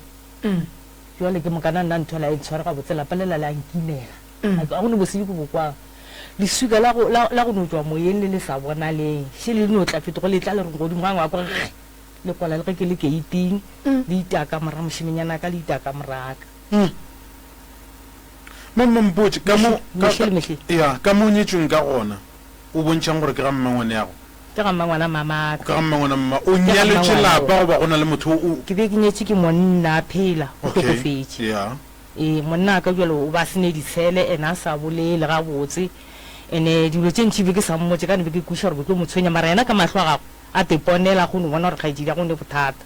jale ke mokana nna ntho la e tshware ga botse lapa lela la nkimela a go ne bosedi ko bokwang lesuka la go no tswa moyeng le le sa bonaleng še le no tla fetogo le tla le re godimo gangwe a kore le kwala le ge ke le gate-ing le itaka mora mošimenyana ka le itaka moraka mampotse mehle ya ka mo nyetsweng ka gona o bontšhang gore ke ga mmangwane yago ke ga mmangwana mamaka ka ga mmangwana mma o nyaletse lapa goba go na le motho ke be ke nyetse ke monna a phela o Okay. tlhokofetse ya monna ka jalo o ba sene ditshele ene a sa bolele ga botse ene dilo tse ntšhi be ke sa mmotse ka ne be ke kuša gore ke tlo mo tshwenya mara ena ka matlho a gago a teponela go ne bona gore kgaetsedi ya go ne bothata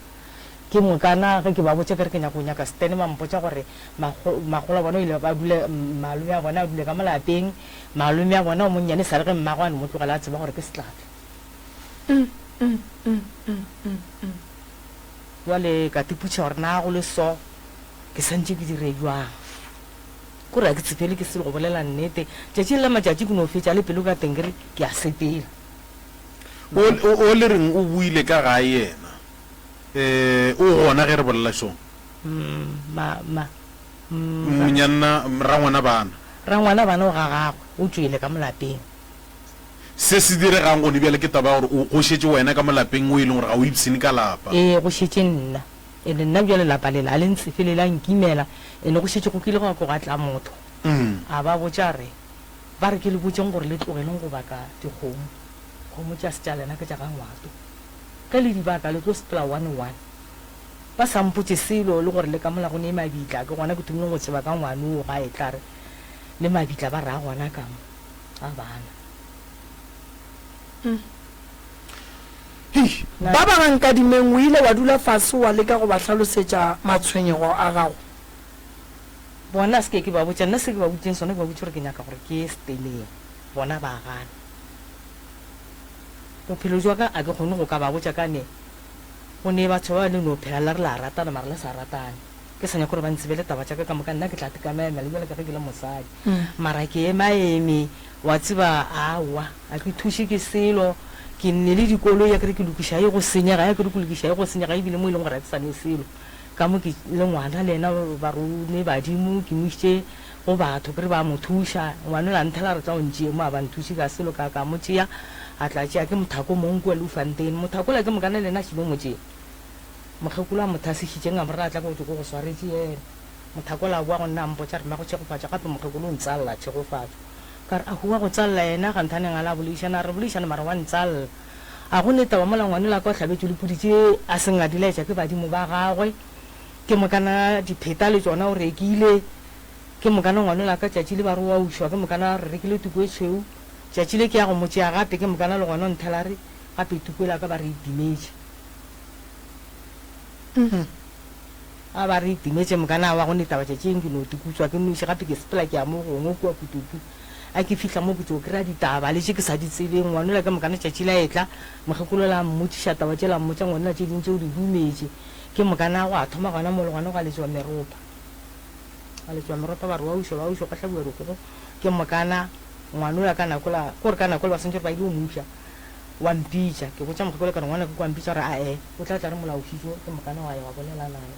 ke mokana ge ke ba botse ke re ke nyako nyaka stene ba mpotsa gore magolo a bona o ile ba dule malome a bona a dule ka molapeng malome a bona o monnyane sa le ge mmago a ne mo tlogela a tseba gore ke setlatle jale ka tiputša gore na go le so ke santse ke dire jwang kore a ke tshepele ke sele go bolela nnete tšatši le matšatši ke no fetša le pelo ka tengkere ke a sepela o le reng o buile ka ga yena o gona ge re bolela so monyana rangwana bana rangwana bana o ga gagwe o tswele ka molapeng se se diregang gone bjale ke taba gore o šetse wena ka molapeng o e leng gore ga o ipsene ka lapa ee go šetse nna ene nna bjale lapa lela a le ntsefelela nkimela ene go šetse go kile go ko gatla motho a ba botša re ba re ke le botseng gore le tlogeleng go baka dikgomo kgomo tša setša lena ke tša ga ngwato ka le dibaka le tlo sepela 1-1 ba sampotse selo le gore le ka mola go ne mabitla ke gona ke tumileng go tseba ka ngwane o ga e tlare le mabitla ba raa gona kamo a bana ba ba gankadimeng o ile wa dula fase wa leka go ba tlhalosetša matshwenyego a gago bona se ke ba botša nna se ke ba botseng sone ke ba botse gore ke nyaka gore ke steleng bona ba gana bophelo jwa ka a ke kgone go ka ba botša ka ne go ne batho ba le no phela la re la ratana mara le sa ratane ke sanya gore ba ntsebele taba tša ka ka moka nna ke tla tekamaema le bjale ka ge ke le mosadi mara ke emaeme wa tseba awa a ke thuše ke selo ke nne le dikolo ya kere ke lokiša ye go senyega ya kere ke lokiša ye go senyega ebile mo e leng gore a ke sane selo ka mo ke le ngwana le ena ba rone badimo ke mošitše go batho kere ba mo thuša ngwane la nthela re tla o ntšee mo a ba nthuše ka selo ka mo tšea a tla tšea ke mothako monkwe le ufanteng mothakola ke mokana le ena šilo mo tšee mokgekolo a motho a sešišeng a morera a tla ko go ko go swaretse ena mothakola a boa go nna mpotša re mago tšhegofatša gape mokgekolo o ntsalela tšhegofatšo kare a hua go tsalela ena ga nthaneng a la boleišana re boleišana mara wa ntsalela a go neta wa mola ngwane la ka o tlhabetse le puditše a seng a dilaetša ke badimo ba gagwe ke mokana dipheta le tsona o rekile ke mokana ngwane la ka tšatši le ba re wa ušwa ke mokana re rekile tuko e tšhweu tšatši le ke ya go motšea gape ke mokana le gona o nthela re gape tuko la ka ba re itimetše a ba re itimetše mokana wa go netaba tšatšing ke no tukutswa ke noše gape ke sepela ke ya mo gongwe kua kututu a ke fihla mo botse o kry-a ditaba le tše ke sa di tsebeng ngwane la ka mokana tšatši la etla mokgekolo la mmotšiša taba tše la mmotša ngwane la tše ding tšeo di dumetše ke mokana go a thoma gona mo le gona go a letswa meropa ba re wa ušwa ka hlabuerekgogo ke mokana ngwane la ka nakola kore ka nako le ba sentse gore ba ile o moša wa mpitša ke botša mokgekolo ka re ngwana ke kwa mpitša gore ae o tla tla re molaofišo ke mokana wa ya wa bolela naye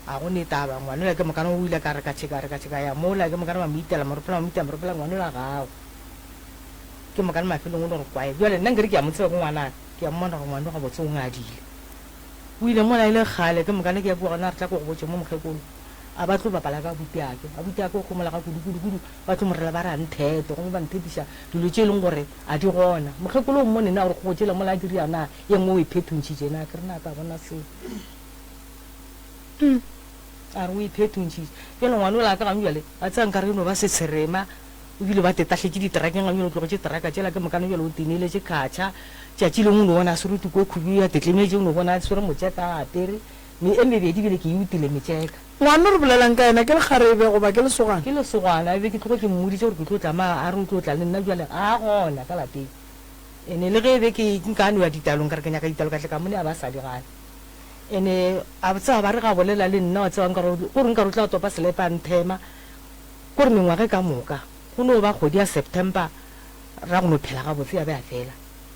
a go netaba ngwane la ke mokana o ile ka re ka tšheka ya mola ke mokana ba moitela moropela ngwane la gago ke mokana mafelong o le gore kwae jale nna nkere ke ya motseba ko ngwanana ke ya mmona gore ngwane ga botse o ngadile o ile mola e le kgale ke mokana ke ya bua gona re tla ko go botse mo mokgekolo a ba tlo bapala ka abuteake o kgomola ka kudu ba tlo morela ba re a ntheto gomme ba nthetiša dilo tše e leng gore a di gona mokgekolo o mmone na gore go tšela mola a diriana ye nngwe o e phetontšhitšena ke re na ka bona seo a re o iphetontšhitše pele ngwane o la ka gamo bjale a tsang ka re eno ba se tsherema ebile ba tetatlhetse diterakeng ga bjale o tlogetse teraka tšela ke mokana bjale o teneletše kgatšha tšatši lengwe o no bona a sere tuko khubi a tetlemetse o no bona a swere motšeka a apere e mebedi bile ke eutile metšeka ngwane re bolelang ka ena ke le kgarebe goba ke lesogana ke lesogana ebe ke tlogo ke mmoditše gore ke tlo tlama a re o tlo tla le nna bjale a gona ka lapeng ene le ge ebe ke nkane ya ditalong ka re ke nyaka ditalo ka tle ka mone a ba sa di gane ene a tseba ba re ga bolela le nna wa tsebang gore nka re o tla o topa selepa nthema kore mengwage ka moka go no ba kgodi ya september ra go no phela ga botse ya be a fela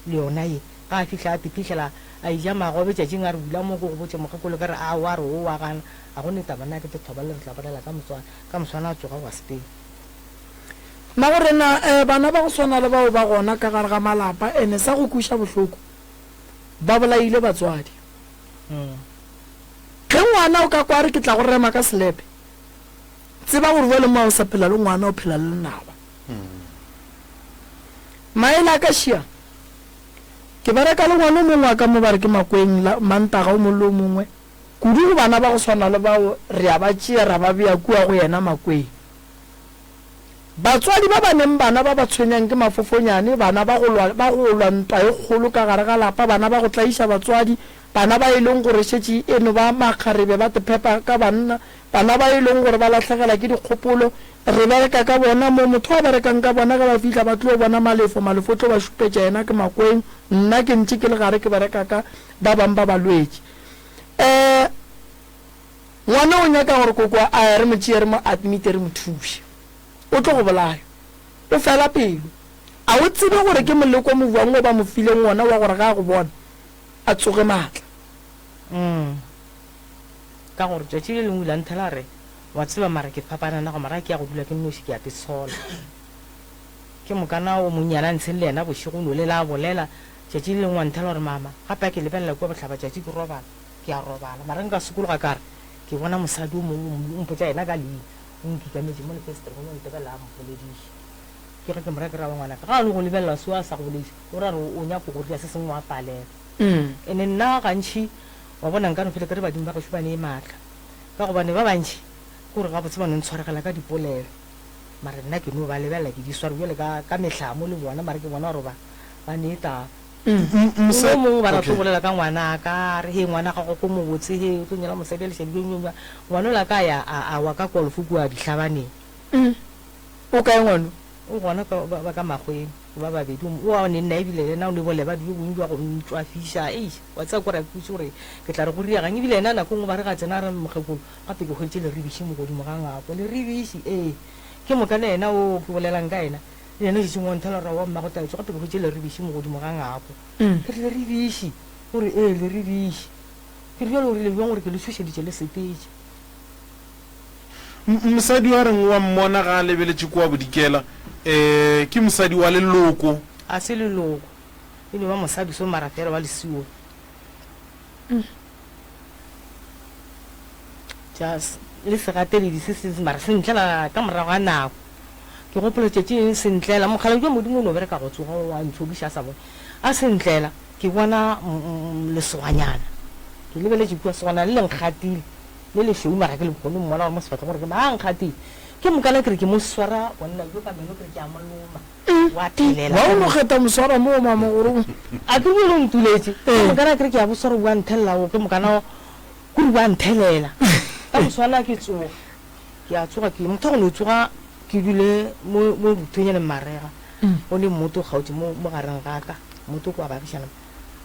le yona ye ga a fitlha a tiphitlhela a ija magobe tšatšing a re bula mo ko go botse mokgekolo ka re a wa re o wa gana a go netabana ke tethoba le re tla bolela ka moswana a tsoga wa spain nna gorena bana ba go swana le bao ba gona ka gare ga malapa ene sa go kuša bohloko ba bolaile batswadi ge ngwana o ka kwa re ke tla go rema ka selepe tseba gore jale mo o sa phela le ngwana o phela le lenaba maele a ka šia ke bereka le ngwana o mongwe wa ka mo ba re ke makweng mantaga o mollo o mongwe kudu go bana ba go swana le bao re a ba tšea ra ba bea kua go yena makweng batswadi ba ba neng bana ba ba tshwenyang ke mafofonyane bana ba go lwa ntwa e kgolo ka gare ga lapa bana ba go tlaiša batswadi bana ba e leng gore šetše eno ba makgarebe ba tephepa ka banna bana ba e leng gore ba latlhegela ke dikgopolo re bereka ka bona mo motho a berekang ka bona ga ba fitlha ba tlo bona malefo tlo ba šupetša yena ke makweng nna ke ntše ke le gare ke bereka ka ba bang ba balwetse ngwana o nyaka gore koko a re motšee re mo admite re mo thuše o tlo go bolaya o fela pelo a o tsebe gore ke moleko mobuang o ba mo fileng ngwana wa gore ga go bona a tsoge maatla ka gore tšatši le lengwe la nthela re wa tseba mara ke phapananago mara ke ya go dula ke nnoši ke apesola ke mokana o monyana ntsheng le yena bošegono le la bolela tšatši le lengwe wa nthela gore mama gape ke lebelela kua botlhaba tšatši ke robala ke a robala mara nka sokologa kare ke bona mosadi o mongwe mpotsa yena ka leina o nkikametše mo lefestere go no ntebelela mopolediše ke ge ke mora ke raba ngwanaka ga le go lebelela seo a sa go bolediše o ra re o nyako go ria se sengwe wa palela ande nna gantšhi wa bona nka no fele ka re badimo ba gešo bane e maatla ka gobane ba bantšhi kore ga botse ba no ntshwaregela ka dipolelo mara nna ke no ba lebelela ke di sware bjale ka metlhamo le bona mara ke bona gore ba neetaba mongwe ba ratlo bolela ka ngwana ka re he ngwana gago ko mobotse he o tlo nyela mosadi a lešadilonyoma ngwana o la ka ya a wa ka kolofo kua ditlhabaneng o kae ngwano o gona ba ka magweng ba babedi o a ne nna ebile lena o le bole ba dio bontsi wa go ntswafiša wa tsaya kore a kutse gore ke tla re go riagang ebile ena nako ngwe ba re ga tsena re mokgekolo gape ke kgwetse leribisi mo godimo ga ngako leribisi ke mokana ena o ke bolelang ka ena le ena sešeng wa nthela ra wa mma go taetso gape ke kgwetse leribisi mo godimo ga ngako ke re leribisi gore leribisi ke re jalo gore le bjang gore ke le tšhošeditše le sepetse mosadi wa reng wa mmona ga a lebeletše kua bodikela ke mosadi wa leloko a se leloko e le ba mosadi so mara fela wa lesiwo just le segateledi se se mara se ntlela ka morago ga nako ke gopola tšetše se ntlela mokgala jwa modimo o no bereka go tsoga wa ntšhobiša sa bone a se ntlela ke bona lesoanyana ke lebeletše kua segoana le lenkgatile le lešweu mara ke le bokgone mmona gore mo sefatla gore ke maankgatile ke mokana kere ke mo swara wonna jo ka meno kere ke a moloma wa thelela wa o no kgetha moswara mo mama gore a ke bile ntuletse ke mokana kere ke a boswara bua nthelela o ke mokana kore bua nthelela ka moswana ke tsoga ke a tsoga ke motho go no tsoga ke dule mo bothonyane marega o le mmoto gautse mo gareng gaka mmoto kwa babišana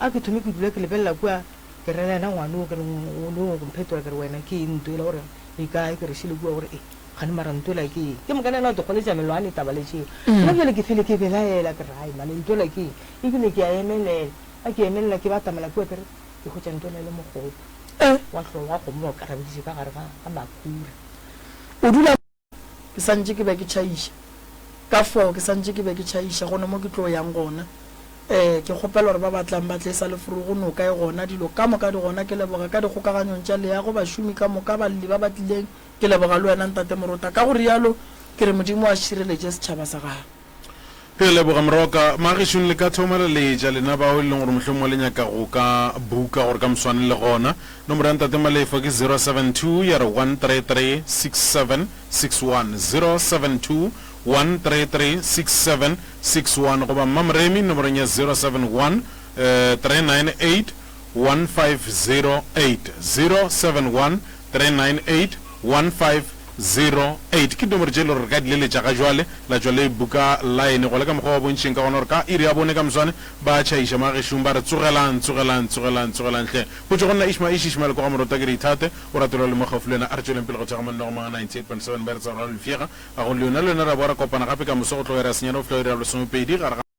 a ke thome ke dula ke lebelela kua ke rela ena ngwane o kere o mphetola kere wena ke ntoela gore e kae ke re šile kua gore gane mara ntoela ke mokana ena o togoletša meloane taba letšeo la bjale ke fele ke belaela ke rai mane ntoela ke ebile ke a emelela a ke emelela ke batamela kua kere ke kgotša ntoela le mogopo wa tlhogo wa kgomo wa karabediše ka gare ga makura o dula ke santse ke be ke tšhaiša ka fo ke santse ke be ke tšhaiša gona mo ke tlo yang gona ke kgopela gore ba batlang ba tle sa lefuru go no kae gona dilo ka moka di gona ke leboga ka dikgokaganyong tša leago bašomi ka moka balli ba batlileng ke leboga le wena ntate morota ka gore yalo ke re modimo a šireletše setšhaba sa gago ke leboga moroka magešong le ka thomela leja lena bao e leng gore mohlomong le nyaka go ka buka gore ka moswane le gona nomoro ya ntate malefa ke 072 ya re 133 6761 072 1336761 goba mmamremi nomorong ya 071 398 1508 071 398 1508 ke nomoro tše le gore ka dileletša ga jwale la jwale buka line go le ka mokgwa wa bontšheng ka gona gore ka iri ya bone ka moswane ba tšhaiša magešong ba re tsogelang hle potso go nna ishmael ko ga morota ke reithate o ratelo le mogaufu le ena a re tšweleng pele go tšhaga monne go maga 98.7 ba re tsa rona lefiega ga go le yona le yona ra bo ra kopana gape ka moso go tlogera senyana go tlogera lesomepedi